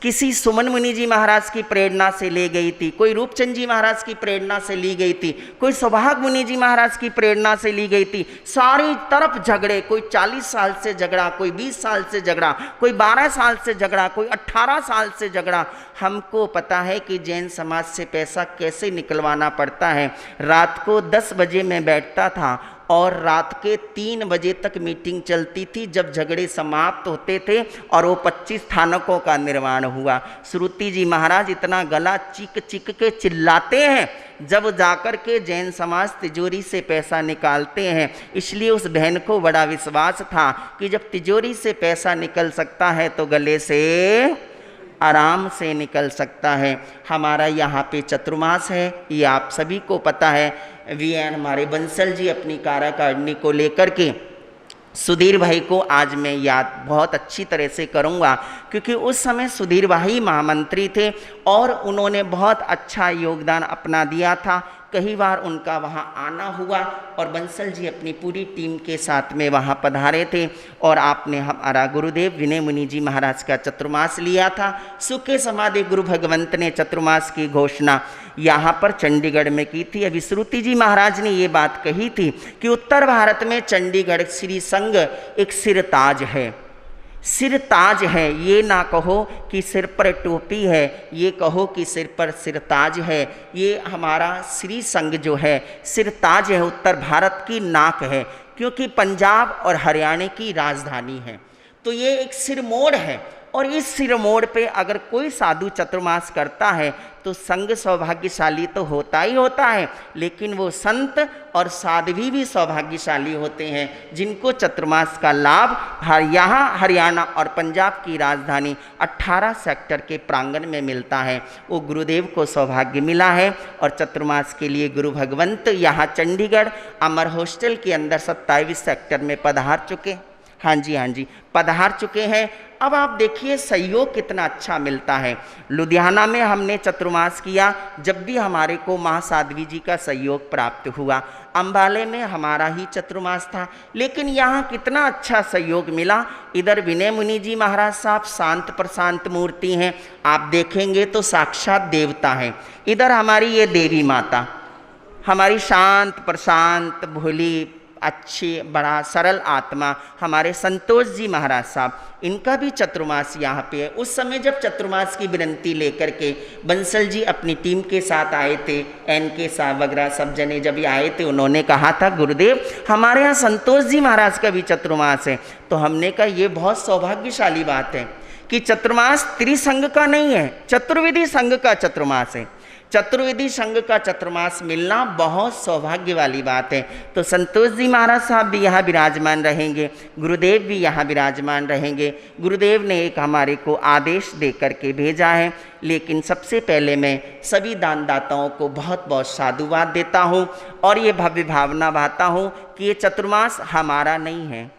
किसी सुमन मुनि जी महाराज की प्रेरणा से ले गई थी, कोई रूपचंद जी महाराज की प्रेरणा से ली गई थी, कोई सौभाग मुनि जी महाराज की प्रेरणा से ली गई थी। सारी तरफ झगड़े, कोई 40 साल से झगड़ा, कोई 20 साल से झगड़ा, कोई 12 साल से झगड़ा, कोई 18 साल से झगड़ा। हमको पता है कि जैन समाज से पैसा कैसे निकलवाना पड़ता है। रात को 10 बजे मैं बैठता था और रात के 3 बजे तक मीटिंग चलती थी, जब झगड़े समाप्त होते थे और वो 25 थानकों का निर्माण हुआ। श्रुति जी महाराज इतना गला चीख चीख के चिल्लाते हैं जब जाकर के जैन समाज तिजोरी से पैसा निकालते हैं। इसलिए उस बहन को बड़ा विश्वास था कि जब तिजोरी से पैसा निकल सकता है तो गले से आराम से निकल सकता है। हमारा यहाँ पे चतुर्मास है, ये आप सभी को पता है। वीएन हमारे बंसल जी अपनी कार्यकारिणी को लेकर के, सुधीर भाई को आज मैं याद बहुत अच्छी तरह से करूँगा, क्योंकि उस समय सुधीर भाई महामंत्री थे और उन्होंने बहुत अच्छा योगदान अपना दिया था। कई बार उनका वहाँ आना हुआ और बंसल जी अपनी पूरी टीम के साथ में वहाँ पधारे थे। और आपने हमारा गुरुदेव विनय मुनि जी महाराज का चतुर्मास लिया था। सुखे समाधि गुरु भगवंत ने चतुर्मास की घोषणा यहाँ पर चंडीगढ़ में की थी। अभी श्रुति जी महाराज ने ये बात कही थी कि उत्तर भारत में चंडीगढ़ श्री संघ एक सिरताज है। सिर ताज है, ये ना कहो कि सिर पर टोपी है, ये कहो कि सिर पर सिरताज है। ये हमारा श्री संघ जो है सिरताज है, उत्तर भारत की नाक है। क्योंकि पंजाब और हरियाणा की राजधानी है। तो ये एक सिरमौर है और इस सिरमौर पे अगर कोई साधु चतुर्मास करता है तो संघ सौभाग्यशाली तो होता ही होता है, लेकिन वो संत और साध्वी भी सौभाग्यशाली होते हैं जिनको चतुर्मास का लाभ यहाँ हरियाणा और पंजाब की राजधानी 18 सेक्टर के प्रांगण में मिलता है। वो गुरुदेव को सौभाग्य मिला है और चतुर्मास के लिए गुरु भगवंत यहाँ चंडीगढ़ अमर हॉस्टल के अंदर 27 सेक्टर में पधार चुके। हाँ जी पधार चुके हैं। अब आप देखिए सहयोग कितना अच्छा मिलता है। लुधियाना में हमने चतुर्मास किया, जब भी हमारे को महासाध्वी जी का सहयोग प्राप्त हुआ। अम्बाले में हमारा ही चतुर्मास था, लेकिन यहाँ कितना अच्छा सहयोग मिला। इधर विनय मुनि जी महाराज साहब शांत प्रशांत मूर्ति हैं, आप देखेंगे तो साक्षात देवता हैं। इधर हमारी ये देवी माता, हमारी शांत प्रशांत भोली अच्छी बड़ा सरल आत्मा हमारे संतोष जी महाराज साहब, इनका भी चतुर्मास यहाँ पे है। उस समय जब चतुर्मास की विनंती लेकर के बंसल जी अपनी टीम के साथ आए थे, NK साहब वगैरह सब जने जब ये आए थे, उन्होंने कहा था गुरुदेव हमारे यहाँ संतोष जी महाराज का भी चतुर्मास है। तो हमने कहा ये बहुत सौभाग्यशाली बात है कि चतुर्मास त्रिसंघ का नहीं है, चतुर्विधि संघ का चतुर्मास है। चतुर्विधि संघ का चतुर्मास मिलना बहुत सौभाग्य वाली बात है। तो संतोष जी महाराज साहब भी यहाँ विराजमान रहेंगे, गुरुदेव भी यहाँ विराजमान रहेंगे। गुरुदेव ने एक हमारे को आदेश दे करके भेजा है, लेकिन सबसे पहले मैं सभी दानदाताओं को बहुत बहुत साधुवाद देता हूँ और ये भव्य भावना बहाता हूँ कि ये चतुर्मास हमारा नहीं है,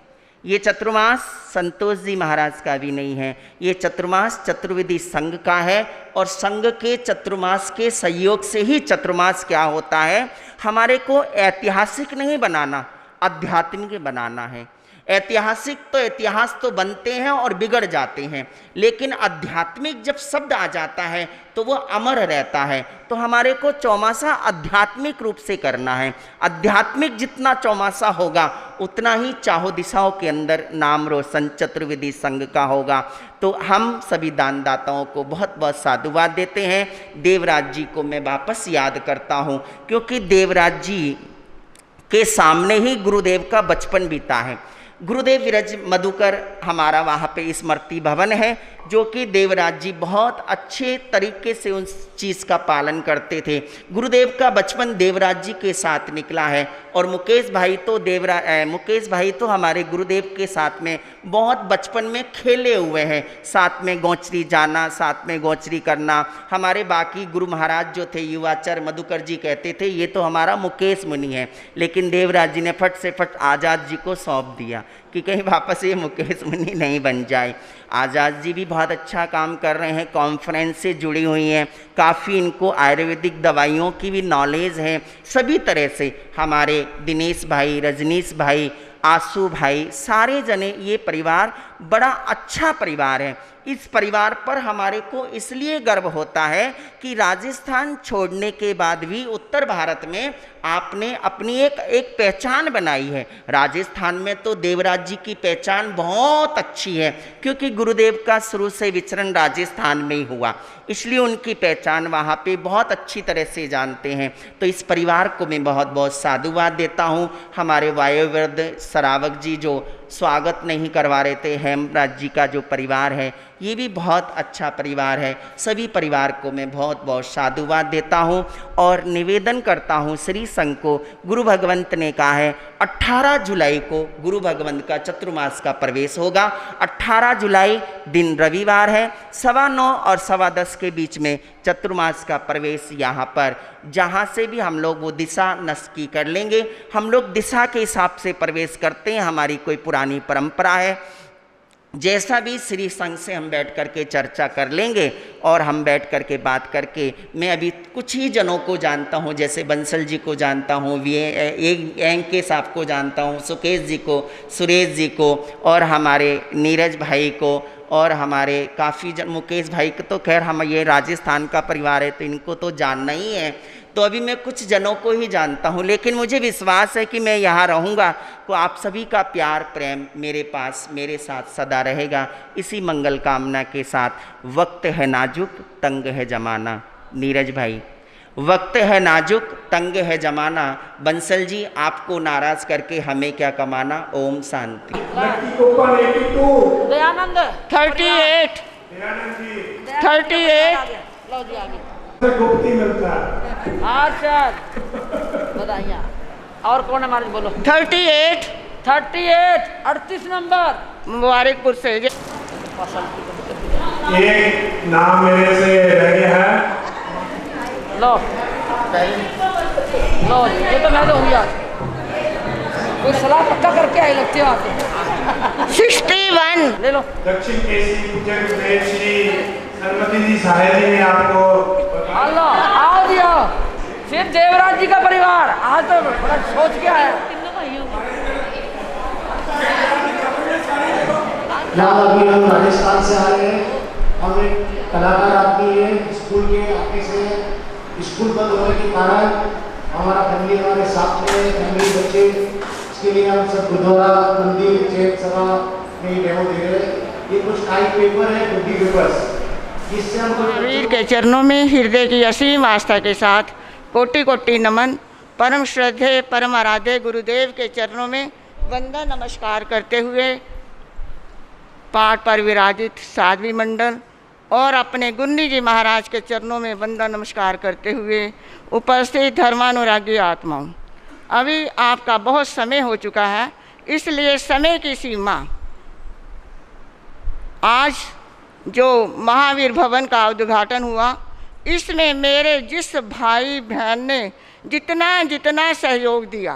ये चतुर्मास संतोष जी महाराज का भी नहीं है, ये चतुर्मास चतुर्विधि संघ का है। और संघ के चतुर्मास के सहयोग से ही चतुर्मास क्या होता है, हमारे को ऐतिहासिक नहीं बनाना, आध्यात्मिक बनाना है। ऐतिहासिक तो इतिहास तो बनते हैं और बिगड़ जाते हैं, लेकिन आध्यात्मिक जब शब्द आ जाता है तो वो अमर रहता है। तो हमारे को चौमासा आध्यात्मिक रूप से करना है। आध्यात्मिक जितना चौमासा होगा उतना ही चाहो दिशाओं के अंदर नाम रोशन चतुर्विधि संघ का होगा। तो हम सभी दानदाताओं को बहुत बहुत साधुवाद देते हैं। देवराज जी को मैं वापस याद करता हूँ, क्योंकि देवराज जी के सामने ही गुरुदेव का बचपन बीता है। गुरुदेव विरज मधुकर हमारा वहाँ पे स्मृति भवन है, जो कि देवराज जी बहुत अच्छे तरीके से उस चीज़ का पालन करते थे। गुरुदेव का बचपन देवराज जी के साथ निकला है और मुकेश भाई तो हमारे गुरुदेव के साथ में बहुत बचपन में खेले हुए हैं, साथ में गौचरी जाना, साथ में गौचरी करना। हमारे बाकी गुरु महाराज जो थे युवाचर मधुकर जी कहते थे ये तो हमारा मुकेश मुनि है, लेकिन देवराज जी ने फट से फट आज़ाद जी को सौंप दिया कि कहीं वापस ये मुकेश मुनि नहीं बन जाए। आज़ाद जी भी बहुत अच्छा काम कर रहे हैं, कॉन्फ्रेंस से जुड़ी हुई हैं, काफ़ी इनको आयुर्वेदिक दवाइयों की भी नॉलेज है। सभी तरह से हमारे दिनेश भाई, रजनीश भाई, आंसू भाई, सारे जने, ये परिवार बड़ा अच्छा परिवार है। इस परिवार पर हमारे को इसलिए गर्व होता है कि राजस्थान छोड़ने के बाद भी उत्तर भारत में आपने अपनी एक पहचान बनाई है। राजस्थान में तो देवराज जी की पहचान बहुत अच्छी है, क्योंकि गुरुदेव का शुरू से विचरण राजस्थान में ही हुआ, इसलिए उनकी पहचान वहाँ पे बहुत अच्छी तरह से जानते हैं। तो इस परिवार को मैं बहुत बहुत साधुवाद देता हूँ। हमारे वायुवृद्ध सरावक जी जो स्वागत नहीं करवा रहे थे, हेमराज जी का जो परिवार है, ये भी बहुत अच्छा परिवार है। सभी परिवार को मैं बहुत बहुत साधुवाद देता हूँ और निवेदन करता हूँ श्री संघ को। गुरु भगवंत ने कहा है 18 जुलाई को गुरु भगवंत का चतुर्मास का प्रवेश होगा। 18 जुलाई दिन रविवार है, 9:15 और 10:15 के बीच में चतुर्मास का प्रवेश यहाँ पर, जहाँ से भी हम लोग वो दिशा नस्की कर लेंगे। हम लोग दिशा के हिसाब से प्रवेश करते हैं, हमारी कोई पुरानी परंपरा है। जैसा भी श्री संघ से हम बैठ करके चर्चा कर लेंगे और हम बैठ करके बात करके, मैं अभी कुछ ही जनों को जानता हूँ, जैसे बंसल जी को जानता हूँ, NK साहब को जानता हूँ, सुकेश जी को, सुरेश जी को, और हमारे नीरज भाई को, और हमारे काफ़ी जन, मुकेश भाई को तो खैर हम ये राजस्थान का परिवार है तो इनको तो जानना ही है। तो अभी मैं कुछ जनों को ही जानता हूँ, लेकिन मुझे विश्वास है कि मैं यहाँ रहूँगा तो आप सभी का प्यार प्रेम मेरे पास मेरे साथ सदा रहेगा। इसी मंगल कामना के साथ, वक्त है नाजुक तंग है जमाना, नीरज भाई, वक्त है नाजुक, तंग है जमाना, बंसल जी आपको नाराज करके हमें क्या कमाना। ओम शांति। दयानंद 38 लो जी आगे गुप्ती मिलता है। आर्चर बधाइयाँ। और कौन है हमारे, बोलो। 38 38 नंबर मुबारकपुर से। एक नाम मेरे से रह गया है। लो लो, ये तो मैं तो हूँ यार, कोई सलाह पक्का करके आई लगती है आपको। 61 ले लो। दक्षिण केसरी पूज्य गुरुदेव श्री सरस्वती जी साहिल जी ने आपको हेलो, आओ जी आओ। फिर देवराज जी का परिवार आज तो बड़ा सोच के आया। यहाँ अभी हम राजस्थान से आए हैं। हम एक कलाकार आदमी है, स्कूल के आगे से स्कूल बंद होने के कारण हमारा फैमिली हमारे साथ में, फैमिली बच्चे, इसके लिए हम सब गुरुद्वारा मंदिर चैन सभा में डेमो दे रहे हैं। ये कुछ टाइप पेपर है, बुद्धि पेपर्स, जिससे हम महावीर के चरणों में हृदय की असीम आस्था के साथ कोटि कोटि नमन। परम श्रद्धेय परम आराध्य गुरुदेव के चरणों में वंदन नमस्कार करते हुए पाठ पर विराजित साध्वी मंडल और अपने गुन्नी जी महाराज के चरणों में वंदन नमस्कार करते हुए उपस्थित धर्मानुरागी आत्माओं, अभी आपका बहुत समय हो चुका है, इसलिए समय की सीमा, आज जो महावीर भवन का उद्घाटन हुआ, इसमें मेरे जिस भाई बहन ने जितना जितना सहयोग दिया,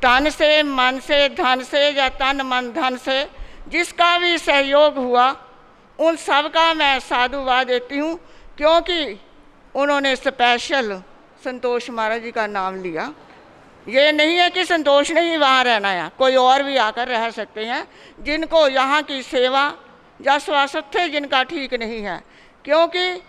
तन से, मन से, धन से या तन मन धन से जिसका भी सहयोग हुआ, उन सब का मैं साधुवाद देती हूँ, क्योंकि उन्होंने स्पेशल संतोष महाराज जी का नाम लिया। ये नहीं है कि संतोष ने ही वहाँ रहना है, कोई और भी आकर रह सकते हैं जिनको यहाँ की सेवा या स्वास्थ्य जिनका ठीक नहीं है, क्योंकि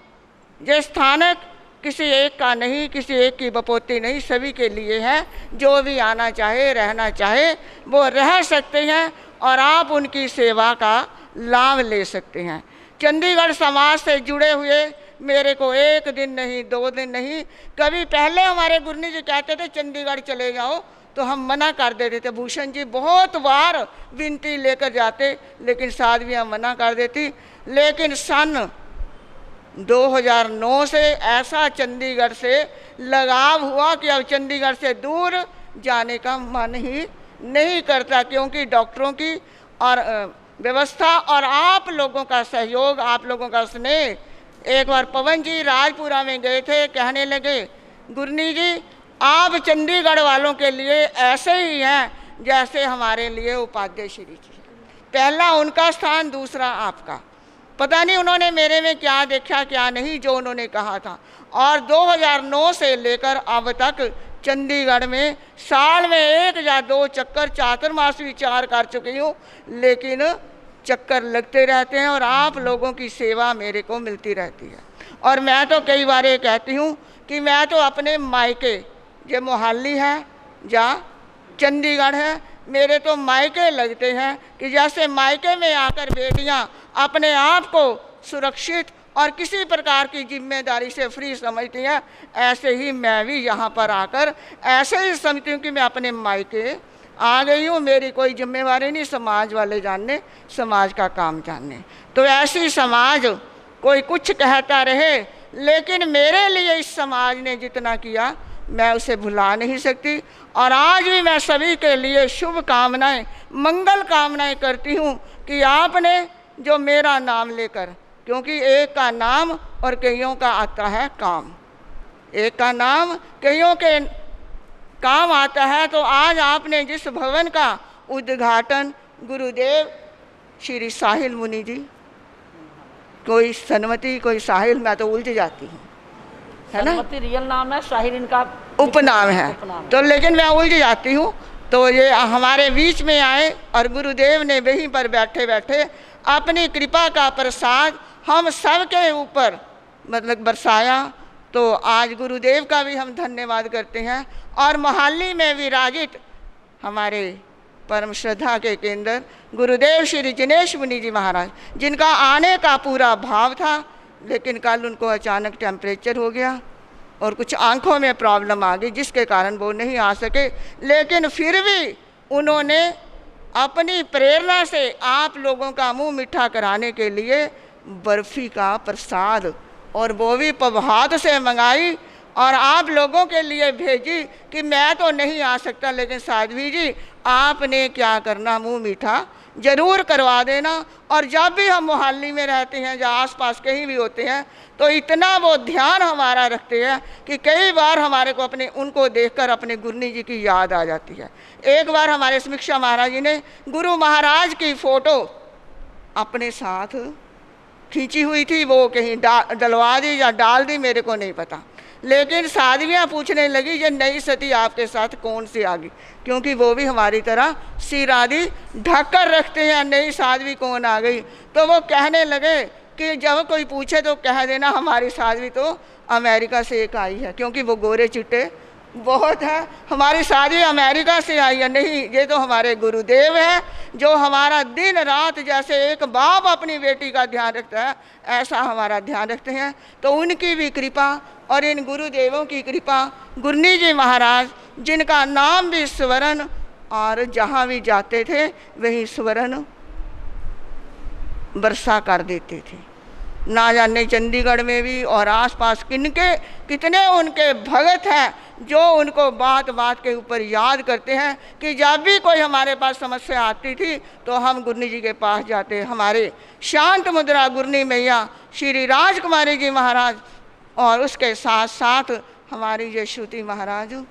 ये स्थानक किसी एक का नहीं, किसी एक की बपोती नहीं, सभी के लिए है। जो भी आना चाहे, रहना चाहे, वो रह सकते हैं और आप उनकी सेवा का लाभ ले सकते हैं। चंडीगढ़ समाज से जुड़े हुए मेरे को एक दिन नहीं, 2 दिन नहीं, कभी पहले हमारे गुरुजी जी कहते थे चंडीगढ़ चले जाओ, तो हम मना कर देते थे। भूषण जी बहुत बार विनती लेकर जाते, लेकिन साध्वियाँ मना कर देती। लेकिन सन 2009 से ऐसा चंडीगढ़ से लगाव हुआ कि अब चंडीगढ़ से दूर जाने का मन ही नहीं करता, क्योंकि डॉक्टरों की और व्यवस्था और आप लोगों का सहयोग, आप लोगों का स्नेह। एक बार पवन जी राजपुरा में गए थे, कहने लगे गुरनी जी आप चंडीगढ़ वालों के लिए ऐसे ही हैं जैसे हमारे लिए उपाध्याय श्री जी। पहला उनका स्थान, दूसरा आपका। पता नहीं उन्होंने मेरे में क्या देखा क्या नहीं, जो उन्होंने कहा था। और 2009 से लेकर अब तक चंडीगढ़ में साल में 1 या 2 चक्कर चातुर्मास विचार कर चुकी हूँ, लेकिन चक्कर लगते रहते हैं और आप लोगों की सेवा मेरे को मिलती रहती है। और मैं तो कई बार ये कहती हूँ कि मैं तो अपने मायके, जो मोहाली है या चंडीगढ़ है, मेरे तो मायके लगते हैं कि जैसे मायके में आकर बेटियाँ अपने आप को सुरक्षित और किसी प्रकार की जिम्मेदारी से फ्री समझती हैं, ऐसे ही मैं भी यहाँ पर आकर ऐसे ही समझती हूँ कि मैं अपने मायके आ गई हूँ। मेरी कोई जिम्मेवारी नहीं, समाज वाले जानने, समाज का काम जानने। तो ऐसी समाज कोई कुछ कहता रहे, लेकिन मेरे लिए इस समाज ने जितना किया मैं उसे भुला नहीं सकती। और आज भी मैं सभी के लिए शुभ कामनाएं, मंगल कामनाएं करती हूँ कि आपने जो मेरा नाम लेकर, क्योंकि एक का नाम और कईयों का आता है काम, एक का नाम कईयों के काम आता है। तो आज आपने जिस भवन का उद्घाटन गुरुदेव श्री साहिल मुनि जी, कोई सन्मति कोई साहिल, मैं तो उलझ जाती हूँ, है ना, सन्मति रियल नाम है, साहिल इनका उपनाम है। तो लेकिन मैं उलझ जाती हूँ। तो ये हमारे बीच में आए और गुरुदेव ने वहीं पर बैठे बैठे अपनी कृपा का प्रसाद हम सब के ऊपर मतलब बरसाया। तो आज गुरुदेव का भी हम धन्यवाद करते हैं। और मोहाली में विराजित हमारे परम श्रद्धा के केंद्र गुरुदेव श्री जिनेश मुनि जी महाराज, जिनका आने का पूरा भाव था, लेकिन कल उनको अचानक टेम्परेचर हो गया और कुछ आंखों में प्रॉब्लम आ गई जिसके कारण वो नहीं आ सके, लेकिन फिर भी उन्होंने अपनी प्रेरणा से आप लोगों का मुंह मीठा कराने के लिए बर्फ़ी का प्रसाद और वो भी प्रभात से मंगाई और आप लोगों के लिए भेजी कि मैं तो नहीं आ सकता, लेकिन साध्वी जी आपने क्या करना, मुंह मीठा ज़रूर करवा देना। और जब भी हम मोहाली में रहते हैं या आसपास कहीं भी होते हैं तो इतना वो ध्यान हमारा रखते हैं कि कई बार हमारे को अपने उनको देखकर अपने गुरनी जी की याद आ जाती है। एक बार हमारे समीक्षा महाराज जी ने गुरु महाराज की फ़ोटो अपने साथ खींची हुई थी, वो कहीं डलवा दी या डाल दी मेरे को नहीं पता, लेकिन साध्वियाँ पूछने लगी ये नई सती आपके साथ कौन सी आ गई, क्योंकि वो भी हमारी तरह सिर आदि ढक कर रखते हैं, नई साध्वी कौन आ गई। तो वो कहने लगे कि जब कोई पूछे तो कह देना हमारी साध्वी तो अमेरिका से एक आई है, क्योंकि वो गोरे चिट्टे बहुत है। हमारी साध्वी अमेरिका से आई है, नहीं, ये तो हमारे गुरुदेव हैं जो हमारा दिन रात जैसे एक बाप अपनी बेटी का ध्यान रखता है ऐसा हमारा ध्यान रखते हैं। तो उनकी भी कृपा और इन गुरुदेवों की कृपा, गुरनी जी महाराज जिनका नाम भी स्वर्ण और जहाँ भी जाते थे वहीं स्वर्ण वर्षा कर देते थे। ना जाने चंडीगढ़ में भी और आसपास कितने उनके भगत हैं जो उनको बात बात के ऊपर याद करते हैं कि जब भी कोई हमारे पास समस्या आती थी तो हम गुरनी जी के पास जाते। हमारे शांत मुद्रा गुरनी मैया श्री राजकुमारी जी महाराज और उसके साथ साथ हमारी ये श्रुति महाराज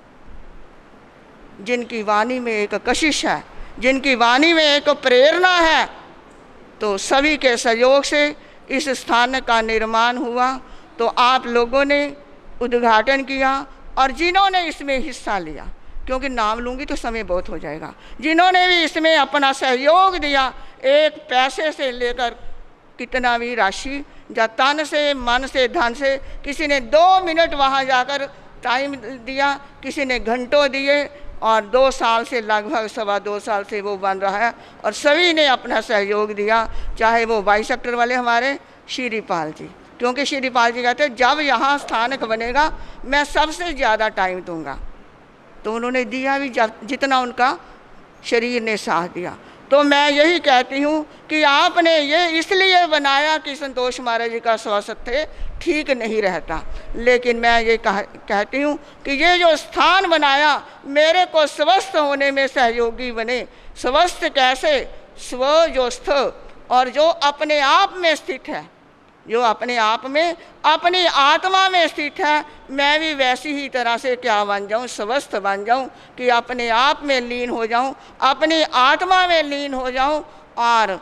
जिनकी वाणी में एक कशिश है, जिनकी वाणी में एक प्रेरणा है, तो सभी के सहयोग से इस स्थान का निर्माण हुआ। तो आप लोगों ने उद्घाटन किया और जिन्होंने इसमें हिस्सा लिया, क्योंकि नाम लूँगी तो समय बहुत हो जाएगा, जिन्होंने भी इसमें अपना सहयोग दिया, एक पैसे से लेकर कितना भी राशि या तन से मन से धन से, किसी ने 2 मिनट वहाँ जाकर टाइम दिया, किसी ने घंटों दिए और 2 साल से लगभग 2.25 साल से वो बन रहा है और सभी ने अपना सहयोग दिया। चाहे वो 22 सेक्टर वाले हमारे श्रीपाल जी, क्योंकि श्रीपाल जी कहते जब यहाँ स्थानक बनेगा मैं सबसे ज़्यादा टाइम दूंगा, तो उन्होंने दिया भी जितना उनका शरीर ने साथ दिया। तो मैं यही कहती हूँ कि आपने ये इसलिए बनाया कि संतोष महाराज जी का स्वास्थ्य ठीक नहीं रहता, लेकिन मैं ये कहती हूँ कि ये जो स्थान बनाया मेरे को स्वस्थ होने में सहयोगी बने। स्वस्थ कैसे? स्व जो स्थ और जो अपने आप में स्थित है, जो अपने आप में अपनी आत्मा में स्थित है, मैं भी वैसी ही तरह से क्या बन जाऊं, स्वस्थ बन जाऊं कि अपने आप में लीन हो जाऊं, अपनी आत्मा में लीन हो जाऊं और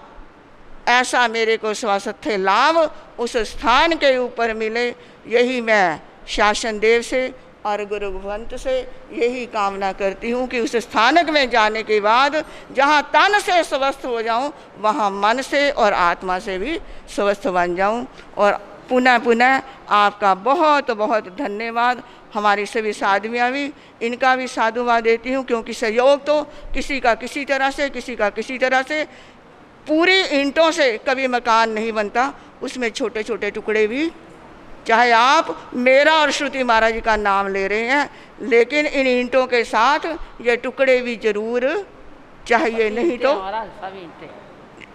ऐसा मेरे को स्वास्थ्य लाभ उस स्थान के ऊपर मिले। यही मैं शासन देव से और गुरु भगवंत से यही कामना करती हूँ कि उस स्थानक में जाने के बाद जहाँ तन से स्वस्थ हो जाऊँ वहाँ मन से और आत्मा से भी स्वस्थ बन जाऊँ। और पुनः पुनः आपका बहुत बहुत धन्यवाद। हमारी सभी साधवियाँ भी, इनका भी साधुवाद देती हूँ, क्योंकि सहयोग तो किसी का किसी तरह से, किसी का किसी तरह से, पूरी ईंटों से कभी मकान नहीं बनता, उसमें छोटे छोटे टुकड़े भी, चाहे आप मेरा और श्रुति महाराज जी का नाम ले रहे हैं, लेकिन इन ईंटों के साथ ये टुकड़े भी जरूर चाहिए, नहीं तो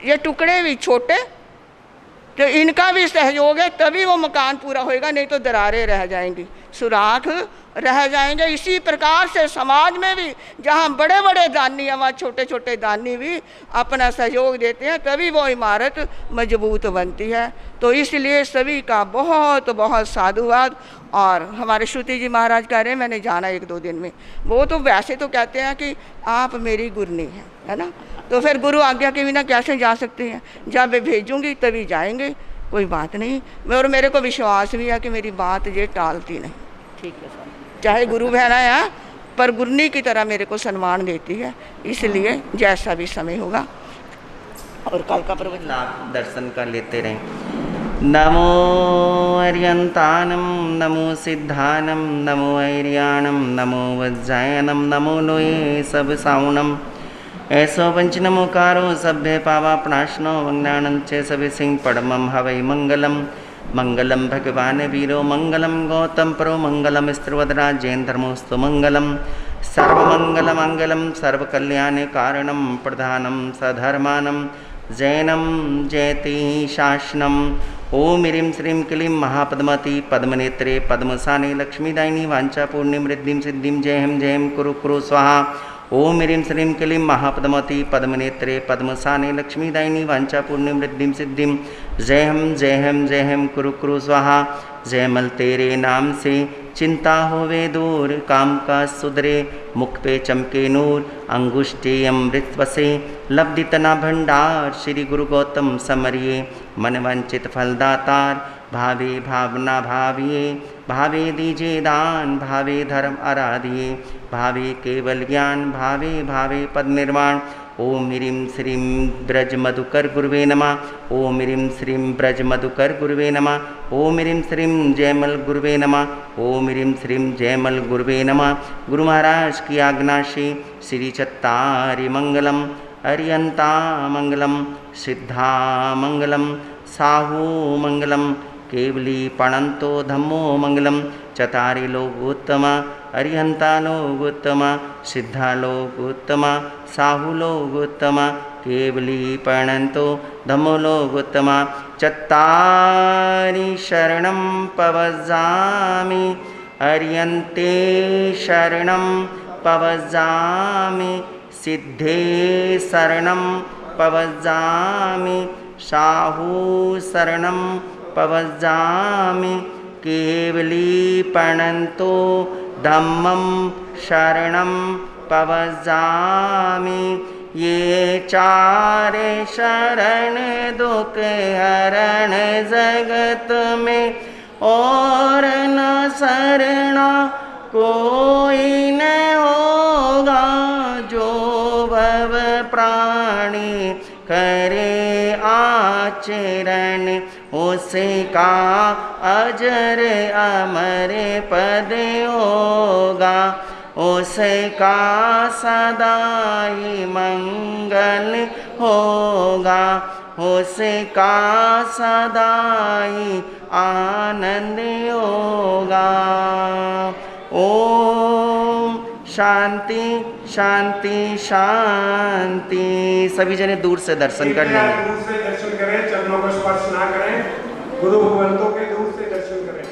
ये टुकड़े भी छोटे, तो इनका भी सहयोग है तभी वो मकान पूरा होएगा, नहीं तो दरारें रह जाएंगी, सुराख रह जाएंगे। इसी प्रकार से समाज में भी जहाँ बड़े बड़े दानी हैं वहाँ छोटे छोटे दानी भी अपना सहयोग देते हैं, तभी वो इमारत मजबूत बनती है। तो इसलिए सभी का बहुत बहुत साधुवाद। और हमारे श्रुति जी महाराज कह रहे हैं मैंने जाना 1-2 दिन में, वो तो वैसे तो कहते हैं कि आप मेरी गुरनी हैं, है ना, तो फिर गुरु आज्ञा के बिना कैसे जा सकते हैं, जब मैं भेजूँगी तभी जाएंगे, कोई बात नहीं। और मेरे को विश्वास भी है कि मेरी बात ये टालती नहीं, ठीक है सर, चाहे गुरु बहना है पर गुरनी की तरह मेरे को सम्मान देती है, इसलिए जैसा भी समय होगा। और कल का प्रवचन लाभ दर्शन का लेते रहें। नमो अर्यंतानम, नमो सिद्धानम, नमो ऐर्याणम, नमो वज्रायनम, नमो लोये सब साउनम, ऐसो पंच नमोकारो सभ्य पावा प्रणाशनो वज्ञानं च सभ्य सिंह परमं हवै मंगलम। मंगलम भगवान वीरो मंगलम गौतम परो मंगलम स्त्रिवदराजेन धर्मोस्तु मंगलम सर्वमंगल मंगलम सर्वकल्याण कारणम प्रधानम सधर्मानम जैनम जयति शासनम ओम ह्रीं श्रीं क्लीं महापद्मवती पद्मनेत्रे पद्मसाने लक्ष्मीदायिनी वाञ्छापूर्णिं रिद्धिं सिद्धिं जय हम कुरु कुरु स्वाहा ओम ह्रीं श्रीं क्लीं महापद्मवती पद्मनेत्रे पद्मसाने लक्ष्मीदायिनी वाञ्छापूर्णिं रिद्धिं सिद्धिं जय हम कुरु कुरु स्वाहा जयमल तेरे नाम से चिंता होवे दूर काम का सुधरे मुख पे चमके नूर अंगुष्ठी अमृत वसे लब्धि तना भंडार श्री गुरु गौतम समरिये मन वंचित फलदातार भावे भावना भाविये भावे दीजिए दान भावे धर्म आराधिये भावे केवल ज्ञान भावे भावे पद निर्माण ओम ह्रीं श्रीं ब्रज मधुकर गुरुवे नमः ओम ह्रीं श्रीं ब्रज मधुकर गुरुवे नमः ओम ह्रीं श्रीं जयमल गुरुवे नमः ओम ह्रीं श्रीं जयमल गुरुवे नमः गुरु महाराज की आज्ञा से श्री चत्तारि मंगलम अरियंता मंगलम सिद्धा मंगलम साहू मंगलम केवली पणंतो धम्मो मंगलम चतारि लोकोत्तम अरिहंता लोकोत्तम सिद्धा लोकोत्तम साहू लोकोत्तम केवली पणंतो धम्मो लोकोत्तम चत्तारि शरणं पवजामि अरियन्ते शरणं पवजामि सिद्धे शरणं पवजामि साहू शरणं पवजामि केवली पणंतो धम्मं शरणं पवजामि ये चारे शरण दुख हरण जगत में और न शरणा कोई न होगा जो भव प्राणी करे आचरण उसका अजर अमर पद होगा उसका सदाई मंगल होगा उसका सदाई आनंद होगा। ओम शांति शांति शांति। सभी जने दूर से दर्शन कर लेंगे। दूर से दर्शन करें, चरणों को स्पर्श ना करें, गुरु भगवंतों के दूर से दर्शन करें।